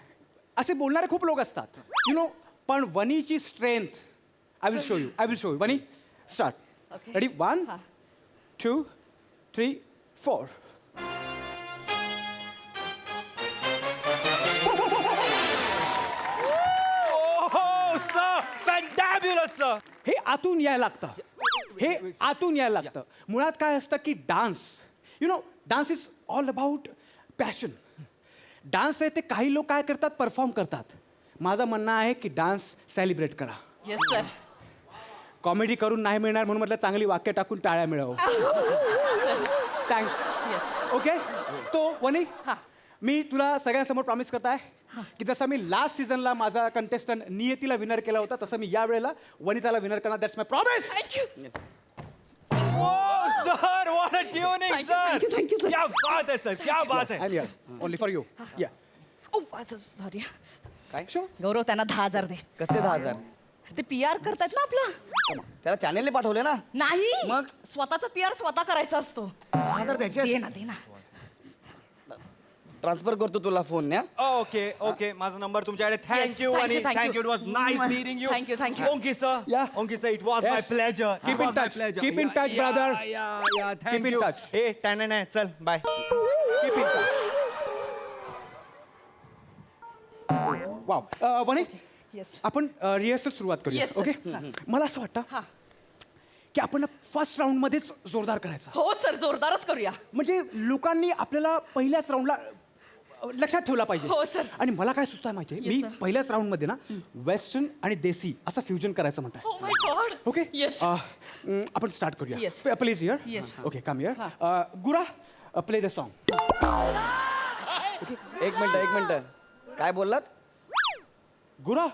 असे बोलणारे खूप लोक असतात यु नो. पण वनीची strength I will show you. Vani start. Ready 1 2 3 4. Fantabulous sir. हे आतून यायला लागतं. मुळात काय असतं की dance you know dance is all about passion. Dance आहे ते काही लोक काय करतात परफॉर्म करतात. माझं म्हणणं आहे की डान्स सेलिब्रेट करा. Yes sir. कॉमेडी करून नाही मिळणार म्हणून म्हटलं चांगली वाक्य टाकून टाळ्या मिळव. थँक्स. येस. ओके. तो वनी मी तुला सगळ्यांसमोर प्रॉमिस करत आहे की जसं मी लास्ट सीझनला माझा कंटेस्टंट नियतीला विनर केला होता तसं मी या वेळेला वनिताला विनर करणार. That's my promise. Thank you. Sir what a tuning sir. thank you, sir. क्या बात है सर, क्या बात है. I am here only for you. या सॉरी काय गौरव त्यांना 10,000 दे. कसले 10,000? ते PR करतायत ना आपलं. त्याला चॅनेलने पाठवले ना. नाही मग? स्वतःचा PR स्वतः करायचा असतो. 10,000 द्यायचे. दे ना. ट्रान्सफर करतो तुला फोन या. ओके ओके माझा नंबर तुमच्याकडे Yes, थँक्यू thank आणि you, thank thank you you. It was nice meeting you Thank you, thank you. ओंकी sir Yeah. ओंकी sir it was my Yes. Pleasure Keep in touch. Keep in touch, brother. या Keep in thank you touch. ए टॅन चल bye Keep in touch. Wow वने yes आपण rehearsal सुरुवात करूया. Yes, sir. Okay मला असं वाटतं हा की आपण फर्स्ट राऊंड मध्येच जोरदार करायचा. हो सर जोरदारच करूया. म्हणजे लोकांनी आपल्याला पहिल्याच राऊंडला लक्षात ठेवला पाहिजे. हो, sir. आणि मला काय सुचतंय माहितीये Yes, मी sir. पहिल्याच राऊंड मध्ये ना वेस्टर्न आणि देसी असं फ्युजन करायचं म्हणताय. Oh my God. Okay yes आपण स्टार्ट करूया. Yes. Please here. Yes. Okay come here. गुरा प्ले द सॉन्ग. एक मिनिट काय बोललात? गुरा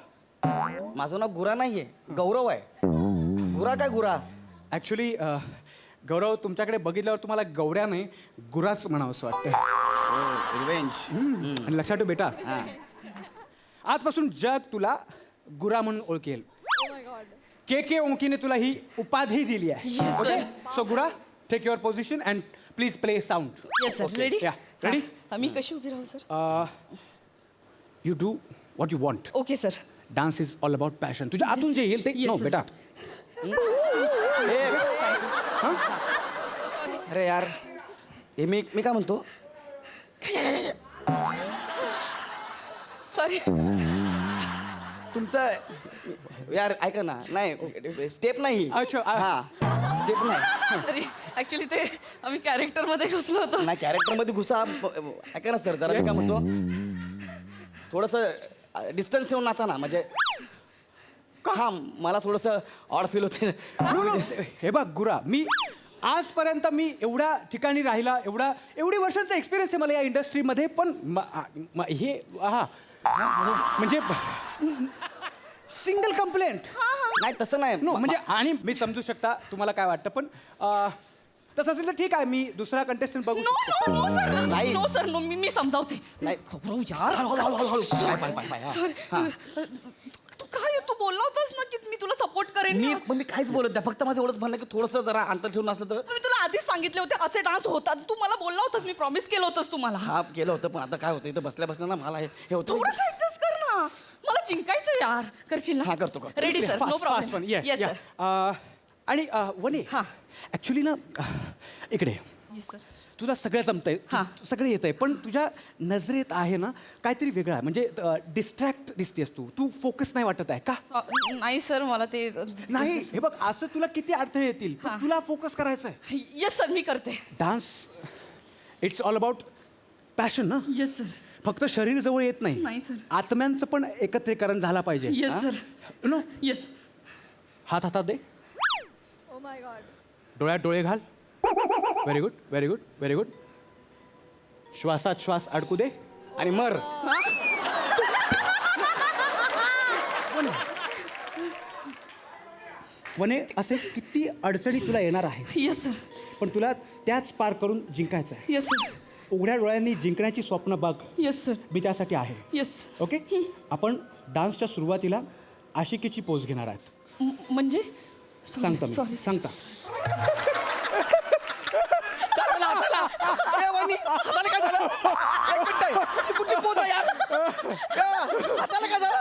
माझं नाव गुरा नाहीये, गौरव आहे. गुरा काय गुरा? ॲक्च्युली गौरव तुमच्याकडे बघितल्यावर तुम्हाला गौऱ्या नाही गुराच म्हणावं असं वाटतं. रिवेंज. आणि लक्षात ठेव बेटा आजपासून जग तुला गुरा म्हणून ओळखेल. के ओंकीने तुला ही उपाधी दिली आहे. Yes, sir. सो गुरा take your position and please play sound. Yes sir ready ready. आम्ही कशी उभी राहू sir? You do what you want. Okay sir. Dance is all about passion. तुझ्या आतून जे येईल ते Yes, नो sir. बेटा. अरे यार हे मी काय म्हणतो, सॉरी. तुमचं यार ऐका ना. नाही स्टेप नाही. अच्छा, हा स्टेप नाही. अरे ऍक्च्युली ते आम्ही कॅरेक्टर मध्ये घुसलो होतो. नाही कॅरेक्टर मध्ये घुसा. ऐका ना सर जरा मी काय म्हणतो, थोडंसं डिस्टन्स ठेवून नाचा ना. म्हणजे हा मला थोडंसं ऑड फील होते. हे बघ गुरा मी आजपर्यंत मी एवढ्या ठिकाणी राहिला एवढी वर्षांचा एक्सपिरियन्स आहे मला या इंडस्ट्रीमध्ये. पण हे हा म्हणजे सिंगल कंप्लेंट नाही तसं नाही. नो म्हणजे आणि मी समजू शकता तुम्हाला काय वाटतं पण तसं असेल तर ठीक आहे मी दुसरा कंटेस्टंट बघू नो शकतो. नो नो सर नाही. नो सर नो मी समजावते. नाही. खबरो यार. हळू. पाय. सॉरी. तू काय तू बोलला होतास ना की मी तुला सपोर्ट करेन मी ना. पण मी काहीच बोलत नाही. फक्त माझं एवढंच म्हणणं की थोडंसं जरा अंतर ठेवून असलं तर. मी तुला आधीच सांगितले होते असे डान्स होतात. तू मला बोलला होतास मी प्रॉमिस केलं होतंस तुम्हाला. हा केलं होतं पण आता काय होतं इथं बसल्या ना मला हे होतं. थोडंसं ऍडजस्ट कर ना. मला जिंकायचं यार. करशील ना? हा, करतो. रेडी सर नो फास्ट पण प्रॉब्लेम. Yes sir. आणि वने हा. ॲक्च्युली ना इकडे येस सर. तुला सगळं जमतंय हा. सगळं येतंय पण तुझ्या नजरेत आहे ना काहीतरी वेगळं आहे. म्हणजे डिस्ट्रॅक्ट दिसतेस तू फोकस नाही वाटत आहे का? नाही सर मला ते नाही हे बघ असं तुला किती अडथळे येतील पण हा. तुला फोकस करायचं आहे. येस सर मी करते. Dance it's all about passion ना. Yes sir. फक्त शरीर जवळ येत नाही, नाही sir. आत्म्यांचं पण एकत्रीकरण झाला पाहिजे. Yes, हा? sir. No yes. हात हातात दे. Oh my God. डोळ्यात डोळे घाल. Very good. श्वासात श्वास अडकू दे. आणि मर. वने असे किती अडचणी तुला येणार आहे येस सर. पण तुला त्याच पार करून जिंकायचं आहे. Yes sir. उघड्या डोळ्यांनी जिंकण्याची स्वप्न बघ. Yes sir. मी त्यासाठी आहे. येस. ओके आपण डान्सच्या सुरुवातीला आशिकीची पोज घेणार आहात. म्हणजे सांगता सॉरी मी सांगता. ए, वहिनी, हसायला काय झालं? एक मिनिट आहे. ती कुठली पोज आहे यार? हसायला काय झालं?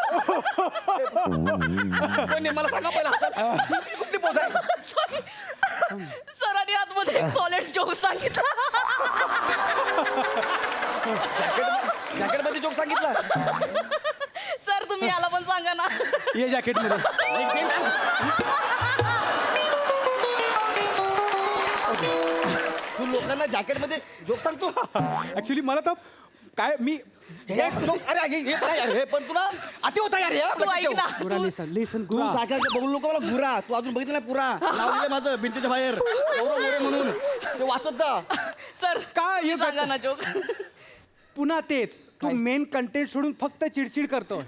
वहिनी, मला सांगा पहिला हसायला ती कुठली पोज आहे? सॉरी. सरांनी आतमध्ये एक सॉलिड जोक सांगितला. जॅकेट मध्ये जोक सांगितला. सर तुम्ही याला पण सांगा ना. ये जॅकेटमध्ये. तू लोकांना जॅकेट मध्ये जोक सांगतो. ऍक्च्युली मला तर काय मी हे जोक अरे हे नाही यार, हे पण तुला अति होता यार. हे तू लक्षात ऐक ठेव. ना. गुरा तू- लिसन तू सारखं बघू नको मला गुरा. तू अजून बघितलं नाही पुरा नाव दिलं माझं भिंतीच्या बाहेर गौरव मोरे म्हणून. ते वाचत जा. सर काय हे सांगा ना जोक. पुन्हा तेच तू मेन कंटेंट सोडून फक्त चिडचिड करतोय.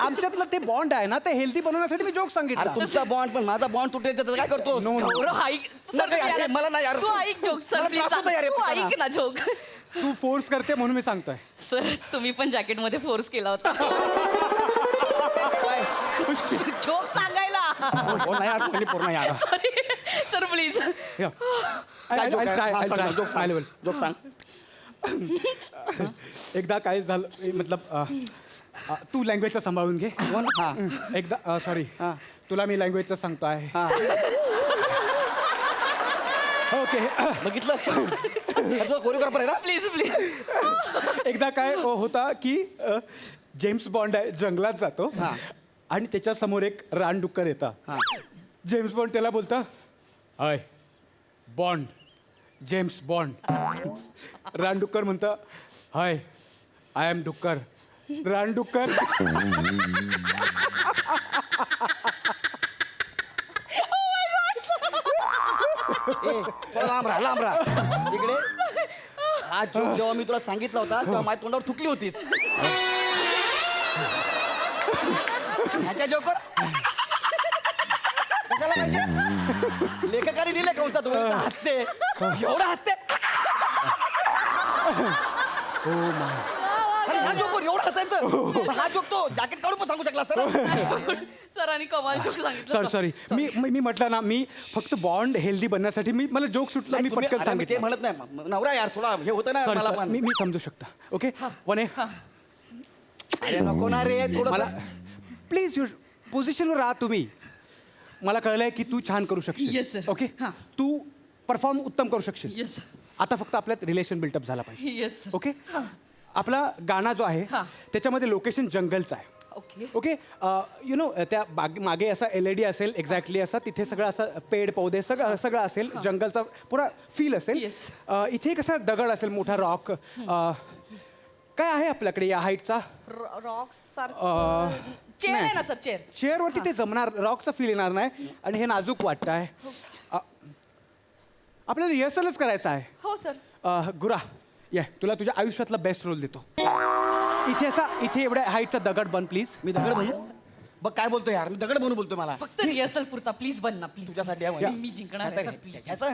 आमच्यातलं ते बॉन्ड आहे ना ते हेल्दी बनवण्यासाठी मी जोक अरे सांगितलं. तुमचा बॉन्ड पण माझा बॉन्ड तुटेल त्याचं काय करतोस? गौरव ऐक. सर नका यार, तुम्ही मला नाही यार. तू ऐक जोक सर मला प्लीज त्रास होतो यार हे तू बघताना. ऐक ना जोक. तू फोर्स करते म्हणून मी सांगतोय. सर तुम्ही पण जॅकेट मध्ये फोर्स केला होता. जोक सांगायला. हो नाही यार, कोणी पूर्ण यार. Sorry sir please. काय joke आहे? हा, सांग, joke सांग. Joke सांग. एकदा काय झालं मतलब तू लँग्वेजचं सांभाळून घे हां एकदा सॉरी हां. तुला मी लँग्वेजचं सांगतो आहे हां ओके बघितलं कोरिओग्राफर आहे ना प्लीज प्लीज. एकदा काय होता की जेम्स बॉन्ड आहे जंगलात जातो हां. आणि त्याच्या समोर एक रानडुक्कर येतं हां. जेम्स बॉन्ड त्याला बोलता हाय बॉन्ड जेम्स बॉन्ड रानडुक्कर म्हणतं हाय आय एम डुक्कर रानडुक्कर थोडा लांब राहा इकडे हा जोक जेव्हा मी तुला सांगितला होता तेव्हा माझ्या तोंडावर थुकली होतीस ह्याच्या जोकर कशाला पाहिजे? लेखकाने दिले कंसा तुम्ही हसते एवढं हसते अरे ह्या जोकर एवढं हसायचं पण हा जोक तो जॅकेट काढून पण सांगू शकला सर सरांनी कमाल जोक सांगितलं. सॉरी मी म्हटलं ना मी फक्त बॉन्ड हेल्दी बनण्यासाठी मला जोक सुटला मी पटकन ते सांगितलं म्हणत नाही नवरा यार थोडा हे होतं ना मला सॉरी पण मी समजू शकता ओके वने अरे नको ना रे मला थोडं प्लीज पोझिशनवर राहा तुम्ही मला कळलंय की तू छान करू Yes, शकशील sir. ओके हां. तू परफॉर्म उत्तम करू शकशील येस आता फक्त आपल्यात रिलेशन बिल्टअप झाला पाहिजे येस. ओके आपला गाणं जो आहे हां. त्याच्यामध्ये लोकेशन जंगलचं आहे ओके. ओके यु नो त्या मागे असा LED असेल एक्झॅक्टली असा तिथे सगळं असं पेड पौधे सगळं सगळं असेल जंगलचा पुरा फील असेल Yes. इथे कसा दगड असेल मोठा रॉक काय आहे आपल्याकडे या हाईटचा रॉक्स सारखं चेअर आहे ना सर चेअर. चेअरवरती ते जमणार रॉकचा फील येणार नाही आणि हे नाजूक वाटतं आहे आपल्याला रिहर्सलच करायचं आहे हो सर. गुरा या तुला तुझ्या आयुष्यातला बेस्ट रोल देतो इथे एवढ्या हाईटचा दगड बन प्लीज मी दगड म्हणू बघ काय बोलतो यार मी दगड म्हणून बोलतोय मला फक्त रिहर्सल पुरता प्लीज बन ना प्लीज. तुझ्यासाठी आहे मी जिंकणार आहे, sir, please. ह्याचा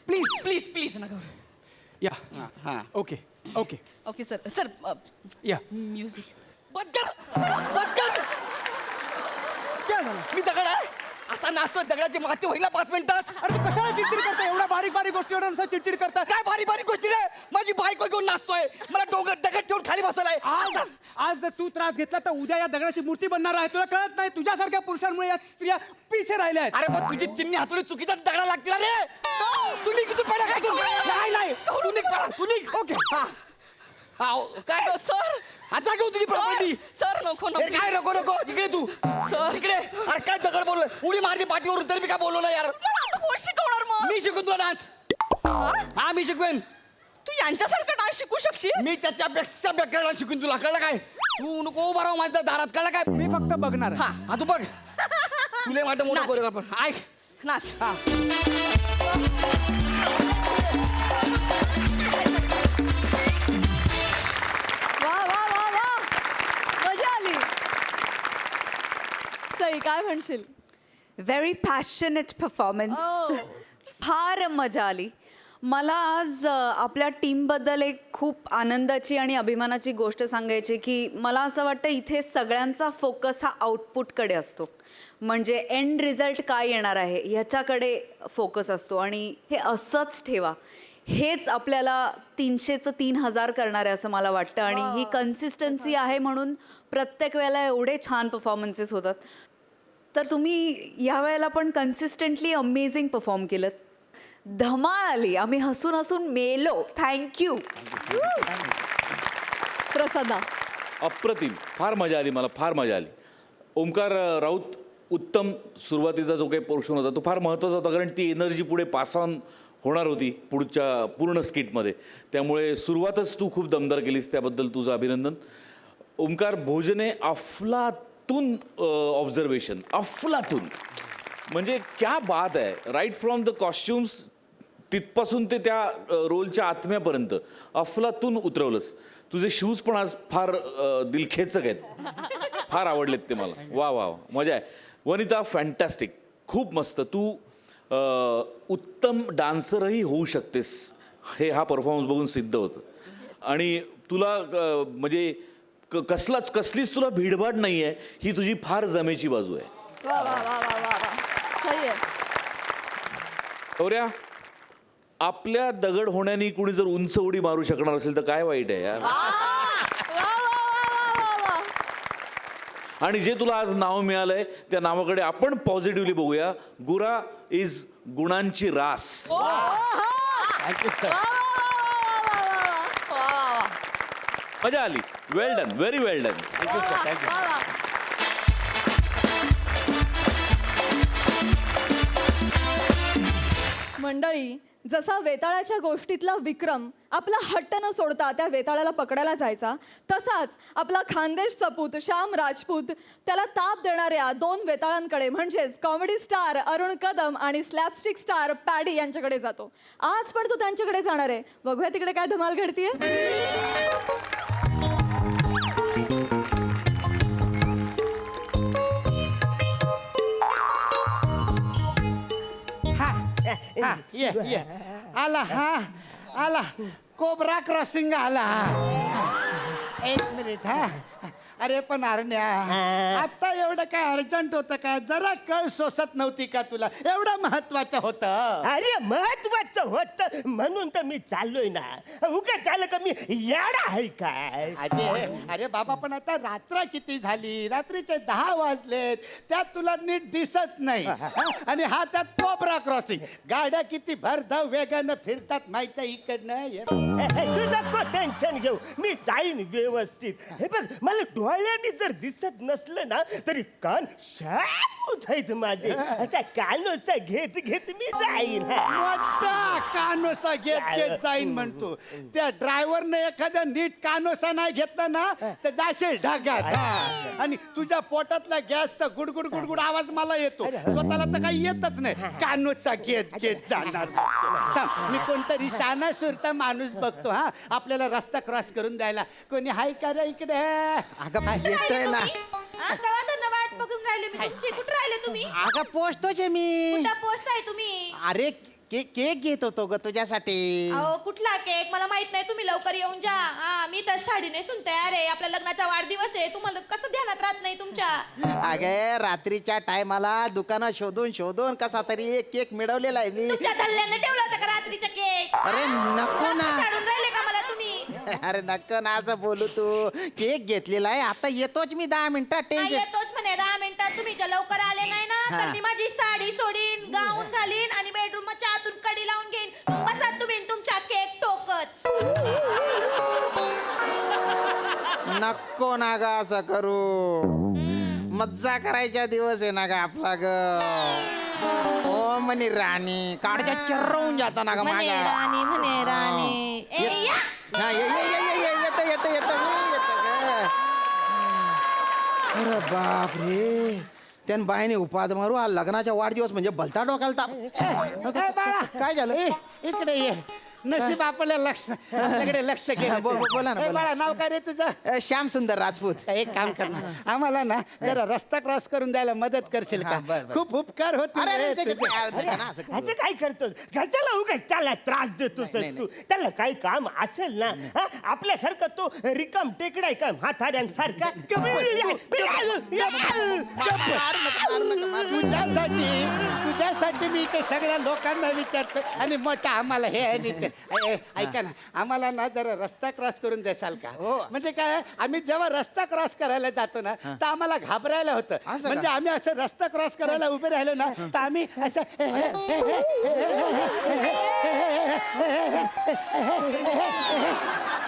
प्लीज प्लीज प्लीज नका. या हां okay okay okay sir sir या म्युझिक. बंद कर काय झालं मी दगड आहे असा नाचतोय दगडाची माती होईल ना 5 मिनिटात अरे तू कशाला चिडचिड करता एवढ्या बारीक बारीक गोष्टीवर असं चिडचिड करता काय बारीक बारीक गोष्टी रे माझी बायको घेऊन नाचतोय मला दगड ठेवून खाली बसवलाय आज जर तू त्रास घेतला तर उद्या या दगडाची मूर्ती बनणार आहे तुला कळत नाही तुझ्यासारख्या पुरुषांमुळे या स्त्रिया पिछे राहिल्या आहेत अरे मग तुझी चिन्नी हातोडी चुकीचा दगडा लागतील रे तू निघ तू पडा काय तू नाही तू निघ पळा, तू निघ ओके काय सर आता घेऊ तुझी प्रॉपर्टी सर नको नको. काय नको नको इकडे तू सर. इकडे अरे काय दगड बोललोय उडी मारली पाठीवरून तरी मी काय बोललो ना यार मला आता कोण शिकवणार मग? मी शिकून तुला डान्स हा मी शिकवेन तू यांच्यासारखं डान्स शिकू शकशील? मी त्याच्यापेक्षा बेकार डान्स शिकून तुला कळलं काय तू नको उभा राहू माझ्या दारात कळलं काय मी फक्त बघणार आहे. हा तू बघ तुला वाटत मोठा नाच. कोरिओग्राफर ऐक नाच. हा वा वा वा वा मजा आली. सई काय म्हणशील? व्हेरी पॅशनेट परफॉर्मन्स फार मजा आली मला आज आपल्या टीमबद्दल एक खूप आनंदाची आणि अभिमानाची गोष्ट सांगायची की मला असं वाटतं इथे सगळ्यांचा फोकस हा आउटपुटकडे असतो म्हणजे एंड रिझल्ट काय येणार आहे ह्याच्याकडे फोकस असतो आणि हे असंच ठेवा हेच आपल्याला 300चं 3000 करणार आहे असं मला वाटतं आणि ही कन्सिस्टन्सी आहे म्हणून प्रत्येक वेळेला एवढे छान परफॉर्मन्सेस होतात तर तुम्ही या वेळेला पण कन्सिस्टंटली अमेझिंग परफॉर्म केलं धमाल आली आम्ही हसून हसून मेलो थँक्यू प्रसादा अप्रतिम फार मजा आली मला फार मजा आली ओमकार राऊत उत्तम सुरुवातीचा जो काही पोर्शन होता तो फार महत्त्वाचा होता कारण ती एनर्जी पुढे पास ऑन होणार होती पुढच्या पूर्ण स्किटमध्ये त्यामुळे सुरुवातच तू खूप दमदार केलीस त्याबद्दल तुझं अभिनंदन ओमकार भोजने अफलातून ऑब्झर्वेशन अफलातून म्हणजे क्या बात आहे राईट फ्रॉम द कॉस्ट्युम्स तिथपासून ते त्या रोलच्या आत्म्यापर्यंत अफलातून उतरवलंस तुझे शूज पण आज फार दिलखेचक आहेत फार आवडलेत ते मला वा वा वा मजा आहे वनिता फॅन्टॅस्टिक खूप मस्त तू उत्तम डान्सरही होऊ शकतेस हे हा परफॉर्मन्स बघून सिद्ध होतं आणि तुला म्हणजे कसलीच तुला भीडभाड नाही आहे ही तुझी फार जमेची बाजू आहे वा वा वा वा वा वा सही आहे. गौऱ्या आपल्या दगड होण्याने कुणी जर उंच उडी मारू शकणार असेल तर काय वाईट आहे यार. वा, वा, वा, वा, वा. आणि जे तुला आज नाव मिळालंय त्या नावाकडे आपण पॉझिटिव्हली बघूया. गुरा इज गुणांची रास. Thank you sir. मजा आली. वेल डन, व्हेरी वेल डन. Thank you sir. थँक्यू. मंडळी, जसा वेताळाच्या गोष्टीतला विक्रम आपला हट्ट न सोडता त्या वेताळाला पकडायला जायचा, तसाच आपला खानदेश सपूत श्याम राजपूत त्याला ताप देणाऱ्या 2 वेताळांकडे म्हणजेच कॉमेडी स्टार अरुण कदम आणि स्लॅपस्टिक स्टार पॅडी यांच्याकडे जातो. आज पण तो त्यांच्याकडे जाणार आहे. बघूया तिकडे काय धमाल घडतीये. ये आला हा आला कोबरा क्रॉसिंग आला. एक मिनिट हा. अरे पण अरण्या, आता एवढं काय अर्जंट होतं का? जरा कळ सोसत नव्हती का तुला? एवढं महत्वाचं होतं. अरे महत्वाचं होत म्हणून तर मी चाललोय ना. उगा चाल का मी याडा आहे काय? अरे अरे बाबा, पण आता रात्र किती झाली? रात्रीचे 10 वाजलेत. त्यात तुला नीट दिसत नाही हा? आणि हा त्यात कोबरा क्रॉसिंग. गाड्या किती भरधाव वेगानं फिरतात माहिती आहे इकडनं. तू नको टेन्शन घेऊ, मी जाईन व्यवस्थित. हे बघ, मला डोळ्यांनी जर दिसत नसलं ना तरी कान शाबूत आहेत माझे. असा कानोचा घेत घेत मी जाईन. मोठा कानोसा घेत घेत जाईन म्हणतो. त्या ड्रायव्हरने एखादा नीट कानोसा नाही घेतला ना तर जाशील ढगात. आणि तुझ्या पोटातला गॅसचा गुडगुड गुडगुड आवाज मला येतो. स्वतःला तर काही येतच नाही. कानोसा घेत घेत जाणार. थांब, मी कोणतरी शाना सुरता माणूस बघतो हा आपल्याला रस्ता क्रॉस करून द्यायला. कोणी हाय का रे इकडे? अगं येतोय ना. वाट बघून राहिले मी तुमची. कुठे राहिले तुम्ही? अगं पोचतोच आहे मी. पोचताय तुम्ही? अरे केक घेत होतो ग तुझ्यासाठी. अहो कुठला केक? मला माहित नाही. तुम्ही लवकर येऊन जा. मी तर साडी नेसून तयार आहे. आपल्या लग्नाचा वाढदिवस आहे. तुम्हाला कसं ध्यानात राहत नाही तुमच्या? अगे रात्रीच्या टायमाला दुकानात शोधून शोधून कसा तरी एक केक मिळवलेला आहे मी. तुमच्या धल्ल्याने ठेवला होता का रात्रीचा केक? अरे नको ना. काढून राहिले का मला तुम्ही? अरे नको ना असं बोलू तू. केक घेतलेला आहे, आता येतोच मी 10 मिनिटात. टेन्शन येतोच म्हणे 10 मिनिटात. तुम्ही जर लवकर आले नाही ना तर मी माझी साडी सोडीन, गाऊन घालीन आणि बेडरूमच्या आतून कडी लावून घेईन. बसा तुम्ही तुमच्या केक टोकत. नको ना ग असं करू. मज्जा करायचा दिवस आहे ना ग आपला ग. ओ म्हणे राणी काढच्या चर्रवून जातो ना ग माझ्या. राणी म्हणे राणी. येतो मी येतो ग. अरे बाप रे, त्यान बाईने उपाद मारू. हा लग्नाचा वाढदिवस म्हणजे भलता डोकायला ताप. काय झालं? इकडे ये. नशीब आपल्याला आपल्याकडे लक्ष केलं. बोला ना, बोला. बाळा, नाव काय रे तुझं? श्याम सुंदर राजपूत. एक काम कर ना, आम्हाला ना जरा रस्ता क्रॉस करून द्यायला मदत करशील का? खूप उपकार होतील अरे, रे अरे, तुझे. असं काय करतोस? घरच्याला उगाच त्याला त्रास देतोस तू. त्याला काही काम असेल ना, हा? आपल्यासारखं तो रिकाम टेकडाय का म्हाताऱ्यांसारखा? तुझ्यासाठी मी ते सगळ्या लोकांना विचारतो आणि मोठा आम्हाला हे आहे. ऐका ना, आम्हाला ना जरा रस्ता क्रॉस करून देसाल का? म्हणजे काय, आम्ही जेव्हा रस्ता क्रॉस करायला जातो ना तर आम्हाला घाबरायला होतं. म्हणजे आम्ही असं रस्ता क्रॉस करायला उभे राहिलो ना तर आम्ही असं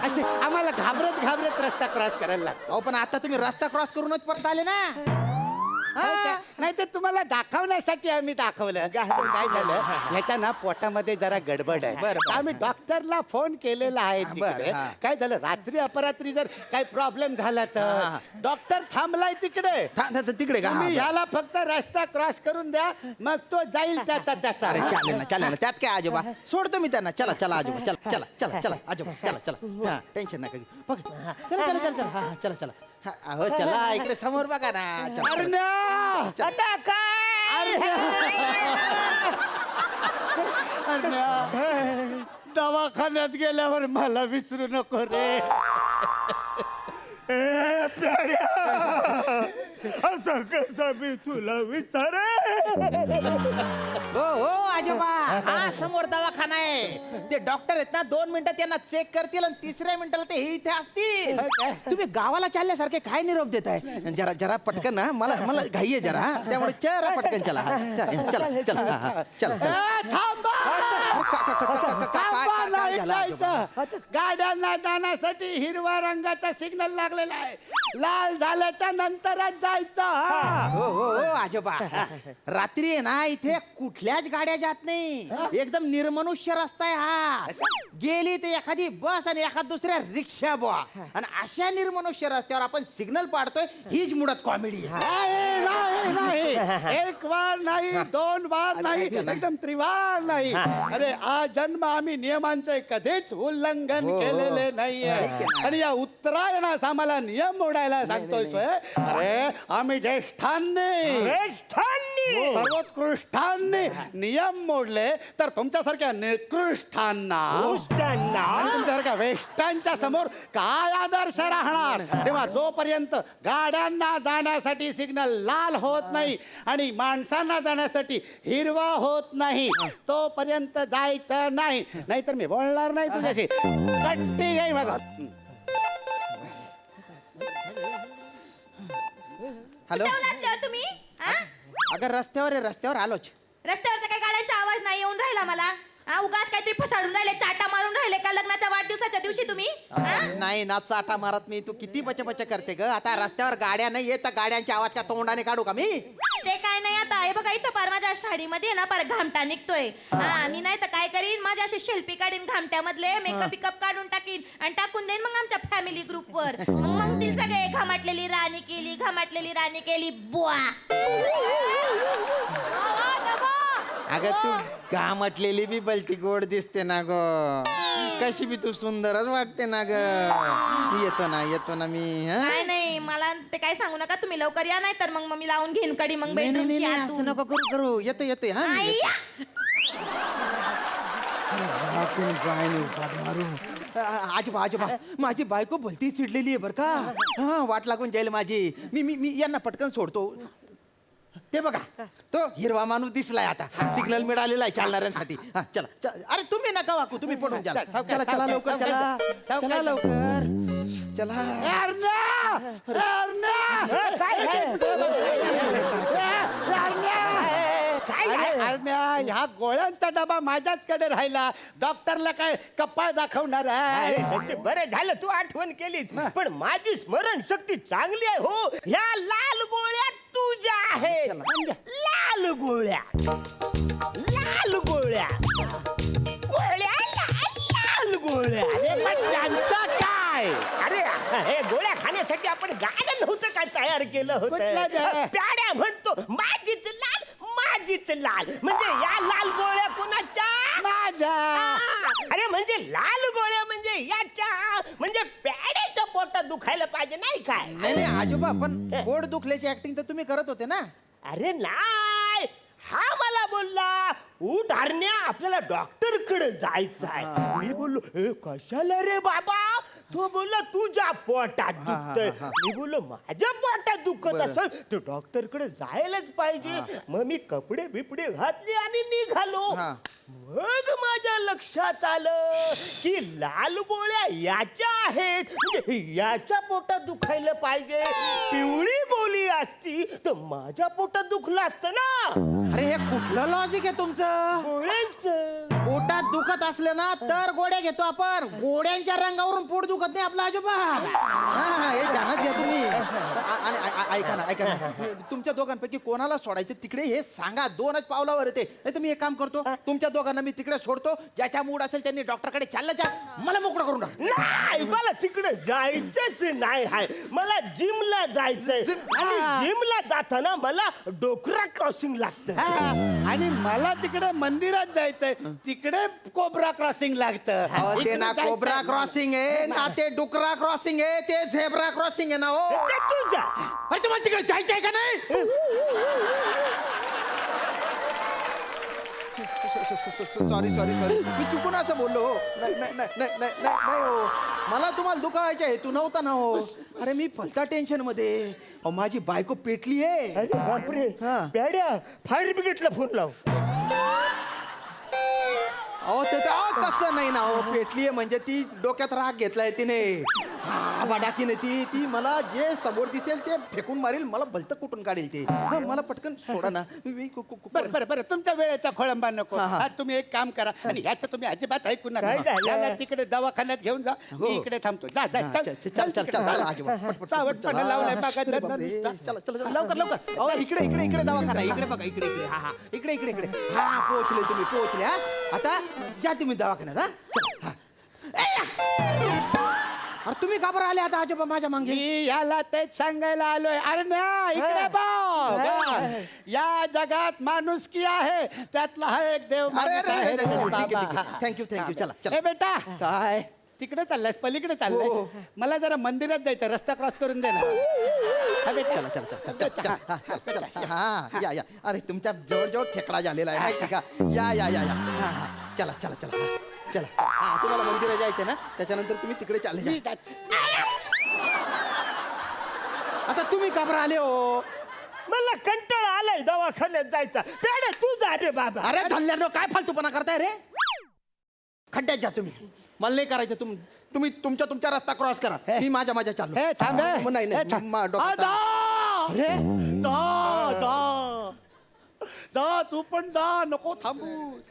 असे आम्हाला घाबरत घाबरत रस्ता क्रॉस करायला लागतो. पण आता तुम्ही रस्ता क्रॉस करूनच परत आले ना. नाही तर तुम्हाला दाखवण्यासाठी आम्ही दाखवलं. काय झालं, ह्याच्या ना पोटामध्ये जरा गडबड आहे. आम्ही डॉक्टरला फोन केलेला आहे तिकडे. काय झालं, रात्री अपरात्री जर काही प्रॉब्लेम झाला तर डॉक्टर थांबलाय तिकडे. तिकडे का? तुम्ही ह्याला फक्त रस्ता क्रॉस करून द्या, मग तो जाईल त्याचा त्याचा. अरे चालेल ना, चालेल ना. त्यात काय आजोबा, सोडतो मी त्यांना. चला चला आजोबा, चला चला चला चला आजोबा, चला चला. हा, टेन्शन नका घेऊ. चला चला चला चला. हा चला चला. हो चला, इकडे समोर बघा ना. आता काय? दवाखान्यात गेल्यावर मला विसरू नको रे. प्याऱ्या, असं कसं मी तुला विचारे? हो हो आजोबा हा समोर दवाखाना आहे. ते डॉक्टर आहेत ना 2 मिनिटं त्यांना चेक करतील आणि 3ऱ्या मिनिटाला ते हे इथे असतील. तुम्ही गावाला चालल्यासारखे काय निरोप देताय? जरा जरा पटकन ना, मला घाई आहे जरा, त्यामुळे जरा पटकन चला. हा, चला चला चला हा, हा, चला चला. थांबा थांबा, नाही जायचं. गाड्यांना जाण्यासाठी हिरवा रंगाचा सिग्नल लागलेला आहे. लाल झाल्याच्या नंतरच जायचं. हा. हो हो हो आजोबा, रात्री आहे ना इथे कुठल्याच गाड्या जात नाही. एकदम निर्मनुष्य रस्ता आहे हा. गेली ते एखादी बस आणि एखाद दुसऱ्या रिक्षा बुवा, आणि अशा निर्मनुष्य रस्त्यावर आपण सिग्नल पाडतोय, हीच मुळात कॉमेडी. नाही नाही नाही, एक वार नाही, 2 वार नाही, एकदम त्रिवार नाही. अरे आज जन्म आम्ही नियमांचे कधीच उल्लंघन केलेले नाहीये. आणि या उत्तरायणास आम्हाला नियम मोडायला सांगतोय सोय. अरे आम्ही ज्येष्ठांनी सर्वोत्कृष्टांनी नियम मोडले तर तुमच्यासारख्या निकृष्टांना आणि तुमच्यासारख्या वेष्टांच्या समोर काय आदर्श राहणार. तेव्हा जोपर्यंत गाड्यांना जाण्यासाठी सिग्नल लाल होत नाही आणि माणसांना जाण्यासाठी हिरवा होत नाही, तोपर्यंत जायचं नाही. नाहीतर मी बोलणार नाही तुझ्याशी. कट्टी घेईन माझा. हॅलो कुठे उलटले हो तुम्ही? हा? अगं रस्त्यावर आलोच. रस्त्यावरचा काही गाड्यांचा आवाज नाही येऊन राहिला मला. हा, उगाच काहीतरी फसाडून राहिले, चाटा मारून राहिले का लग्नाच्या वाढदिवसाच्या दिवशी तुम्ही? हा? नाही ना, चाटा मारत मी. तू किती बच करते ग. आता रस्त्यावर गाड्या नाही येत, गाड्यांचे आवाज का तोंडाने काढू का मी? ते काय नाही, आता हे बघा इथं पार माझ्या साडीमध्ये ना पार घामटा निघतोय. हा, मी नाही तर काय करीन, माझ्या असे शेल्फी काढीन घामट्यामधले, मेकअप काढून टाकीन आणि टाकून देईन मग आमच्या फॅमिली ग्रुपवर. मग ती सगळे घामाटलेली राणी केली बुवा. अगं तू गामटलेली बी बलती गोड दिसते ना ग. कशी बी तू सुंदरच वाटते ना ग. येतो ना मी. नाही नाही, मला ते काय सांगू नका. तुम्ही लवकर या, नाही तर मग मी लावून घेईन कडी. मग नाही नाही बेडरूमची नाही, आतून. असं नको करू. येतो हा मी. आई या. आजोबा माझी बायको भलती चिडलेली आहे बरं का. हा, वाट लागून जाईल माझी. मी यांना पटकन सोडतो. ते बघा, तो हिरवा माणूस दिसलाय आता. सिग्नल मिळालेला आहे चालणाऱ्यांसाठी. हा, चला. अरे तुम्ही नका वाकू, तुम्ही पडून चला लवकर. चला लवकर. चला. ह्या गोळ्यांचा डबा माझ्याचकडे राहिला. डॉक्टरला काय कपाळ दाखवणार आहे? अरे बरं झालं तू आठवण केली. पण माझी स्मरणशक्ती चांगली आहे हो. ह्या लाल गोळ्या तुझ्या आहेत. लाल गोळ्या लाल गोळ्या. अरे पण त्यांचं काय? अरे हे गोळ्या खाण्यासाठी आपण गाडं नव्हतं काय तयार केलं कुठलं होतं. ते? प्याड्या म्हणतो माझीच लाल, म्हणजे या लाल गोळ्या कुणाच्या? माझ्या. अरे म्हणजे लाल गोळ्या म्हणजे याच्या, म्हणजे प्याड्याच्या पोटात दुखायला पाहिजे नाही काय? नाही आजोबा, पण पोट दुखल्याची ऍक्टिंग तर तुम्ही करत होते ना. अरे नाही, हा मला बोलला उठ हरण्या, आपल्याला डॉक्टर कडे जायचं आहे. मी बोललो हे कशाला रे बाबा? तो बोलला तुझ्या पोटात दुखतंय. मी बोललो माझ्या पोटात दुखत असेल तर डॉक्टर कडे जायलाच पाहिजे. मग मी कपडे बिपडे घातले आणि निघालो. मग माझ्या लक्षात आलं की लाल गोळ्या याच्या आहेत, म्हणजे याच्या पोटात दुखायला पाहिजे. पिवळी गोळी असती तर माझ्या पोटात दुखलं असतं ना. अरे हे कुठलं लॉजिक आहे तुमचं? गोळ्यांचं पोटात दुखत असलं ना तर गोड्या घेतो आपण. गोड्यांच्या रंगावरून पोट दुखत नाही आपलं आजोबा. हा, हे ध्यानात घ्या तुम्ही. आणि ऐका ना तुमच्या दोघांपैकी कोणाला सोडायचं तिकडे हे सांगा. 2च पावलावर येते. नाही तर मी एक काम करतो, तुमच्या दोघांना मी तिकडे सोडतो. ज्याच्या मूड असेल त्यांनी डॉक्टरकडे चाललं जा. मला मोकळं करून टाक. नाही, मला तिकडे जायचंच नाही आहे. मला जिमला जायचंय आणि जिमला जाताना मला डोकरा क्रॉसिंग लागतं. आणि मला तिकडे मंदिरात जायचंय, तिकडे कोबरा क्रॉसिंग लागतं. ते ना कोबरा क्रॉसिंग आहे ना, ते डुकरा क्रॉसिंग आहे, ते झेब्रा क्रॉसिंग आहे ना. हो ते तुझ्या. अरे तुम्हाला तिकडे जायचंय का नाही? सॉरी मी चुकून असं बोललो हो. नाही हो, मला तुम्हाला दुखावायच्या हेतू नव्हता ना हो. अरे मी फलता टेन्शन मध्ये. अहो माझी बायको पेटली आहे. अरे बापरे, हा. प्याड्या, फायर ब्रिगेडला फोन लाव. अहो ते तसं नाही ना हो, पेटलीये म्हणजे ती डोक्यात राग घेतलाय तिने. बाडाकीने ती मला जे समोर दिसेल ते फेकून मारेल, मला भलतं कुठून काढेल ते. मला पटकन सोडा ना. बरं तुमच्या वेळेचा खोळंबा नको. हा. हा, तुम्ही एक काम करा आणि ह्याचं तुम्ही अजिबात ऐकू नका. काय झालं? याला तिकडे दवाखान्यात घेऊन जा. हो. मी इकडे थांबतो. जा जा चल तिकडे. चावटपणा लावलाय बघा त्यांना नुसता. चला लवकर अहो इकडे दवाखाना इकडे बघा इकडे हा इकडे हा पोहोचले तुम्ही पोहोचले. हा आता जा तुम्ही दवाखान्यात. हा चला, हा. अरे तुम्ही का बरं आले आता आजोबा माझ्या मागे? मी याला तेच सांगायला आलोय. अरे ना इकडे बघ. या जगात माणुसकी आहे, त्यातला हा एक देव माणूस आहे रे बाबा. थँक्यू चला ए बेटा, काय तिकडे चाललायस पलीकडे चाललायस? मला जरा मंदिरात जायचं, रस्ता क्रॉस करून दे ना. हा बेटा. चला या अरे तुमच्या जवळ खेकडा झालेला आहे माहिती का? या हा चला हा तुम्हाला मंदिरात जायचं ना, त्याच्यानंतर तुम्ही तिकडे चालले जा. आता तुम्ही का बरं आले हो? मला कंटाळा आलाय दवाखान्यात जायचा. पेढे तू जा रे बाबा. अरे धल्ल्यानो काय फालतूपणा करताय रे? खड्ड्यात जा तुम्ही, मला नाही करायचं. तुम्ही तुमच्या रस्ता क्रॉस करा, मी माझ्या चाललो. ए थांब ए. नाही ए, थांब. अरे जा तू पण जा, नको थांबू.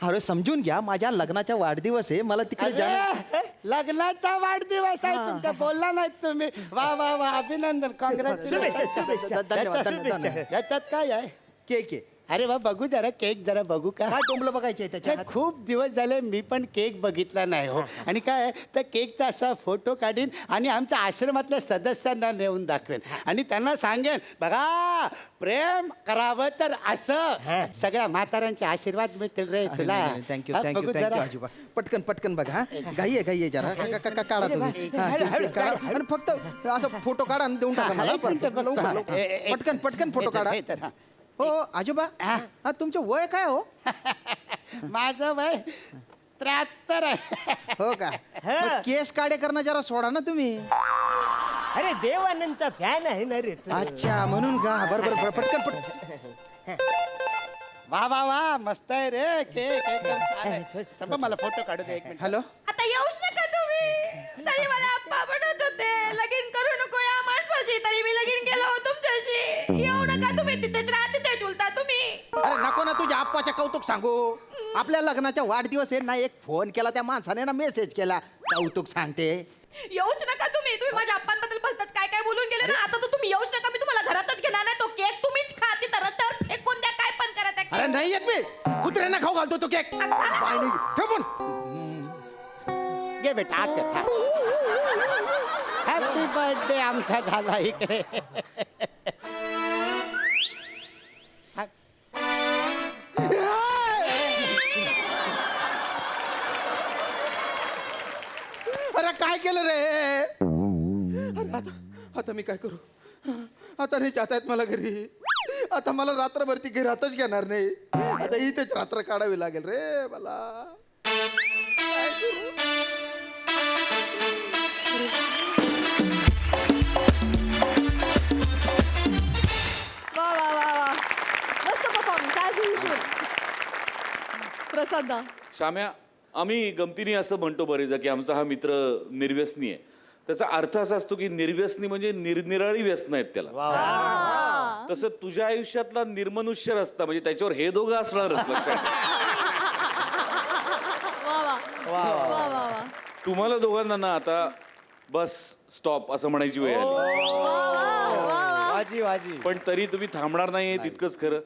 अरे समजून घ्या, माझ्या लग्नाचा वाढदिवस आहे, मला तिकडे जा. अरे, लग्नाचा वाढदिवस आहे तुमच्या, बोलला नाहीत तुम्ही. वा अभिनंदन, कॉंग्रॅच्युलेशन. धन्यवाद. याच्यात काय आहे? केक आहे. अरे वा, बघू जरा केक जरा बघू का? काय टोंबलं बघायचं आहे त्याच्यात? खूप दिवस झाले मी पण केक बघितला नाही हो. आणि काय आहे, त्या केकचा असा फोटो काढीन आणि आमच्या आश्रमातल्या सदस्यांना नेऊन दाखवेन आणि त्यांना सांगेन, बघा प्रेम करावं तर असं. सगळ्या म्हाताऱ्यांचे आशीर्वाद मिळतील रे तुला. थँक्यू हा, बघू जरा. आजोबा. पटकन बघा. हा घाई आहे जरा. काढा तुम्ही. काढा आणि फक्त असं फोटो काढा आणि देऊन टाका मला. पटकन फोटो काढा. हो आजोबा, हा तुमचं वय काय हो? माझं वय 73 आहे. हो का? मग केस काढे करणं जरा सोडा ना तुम्ही. अरे देवानंदचा फॅन आहे ना रे तू. अच्छा म्हणून का? बरोबर पटकन. वा मस्त आहे रे केक, एकदम छान आहे. थांबा, मला फोटो काढू दे एक मिनिट. हॅलो आता येऊच नका तुम्ही. तरी मला आप्पा म्हणत होते लगीन करू नको या माणसाशी, तरी मी लगीन केलं हो तुमच्याशी. येऊ नका तुम्ही, तिथेच राहा, तिथेच उलता तुम्ही. अरे नको ना, तुझ्या आप्पाच्या कौतुक सांगू. आपल्या लग्नाचा वाढदिवस आहे ना, एक फोन केला त्या माणसाने ना, मेसेज केला, कौतुक सांगते. येऊच नका तुम्ही माझ्या आप्पांबद्दल भलतच काय बोलून गेले ना. आता तर तुम्ही येऊच नका, मी तुम्हाला घरातच घेणार नाही. तो केक तुम्हीच खा, ती रस्त्यावर फेकून द्या, काय पण करा त्या अरे नाही येत मी, कुत्र्यांना खाऊ घालतो तो केक. ठेवून घे बेटा, हॅपी बर्थडे आमचा झाला इकडे. अरे काय केलं रे? अरे आता मी काय करू? आता नाही जात आहेत मला घरी. आता मला रात्रभर ती घरातच घेणार नाही. आता इथेच रात्र काढावी लागेल रे मला. काय करू? वा मस्त परफॉर्मन्स ॲज युजल. प्रसाद दा. श्याम्या, आम्ही गमतीने असं म्हणतो बरेचदा की आमचा हा मित्र निर्व्यसनी आहे. त्याचा अर्थ असा असतो की निर्व्यसनी म्हणजे निरनिराळी व्यसनं आहेत त्याला. तसं तुझ्या आयुष्यातला निर्मनुष्य रस्ता म्हणजे त्याच्यावर हे दोघं असणारच लक्षात. वा तुम्हाला दोघांना ना आता बस स्टॉप असं म्हणायची वेळ आली. वाजी. पण तरी तुम्ही थांबणार नाही तितकंच खरं.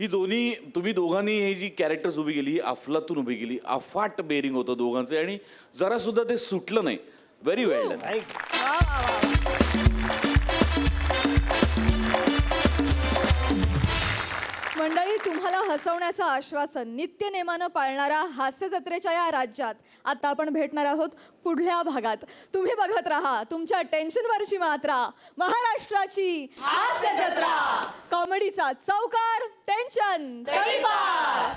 तुम्ही दोघांनी ही जी कॅरेक्टर्स उभी केली, ही अफलातून उभी केली. अफाट बेरिंग होतं दोघांचं आणि जरा सुद्धा ते सुटलं नाही. व्हेरी वेल डन. मंडळी, तुम्हाला हसवण्याचं आश्वासन नित्यनेमानं पाळणाऱ्या हास्य जत्रेच्या या राज्यात आता आपण भेटणार आहोत पुढल्या भागात. तुम्ही बघत राहा तुमच्या टेन्शनवरची मात्रा, महाराष्ट्राची हास्य जत्रा. कॉमेडीचा चौकार, टेन्शन तळीपार.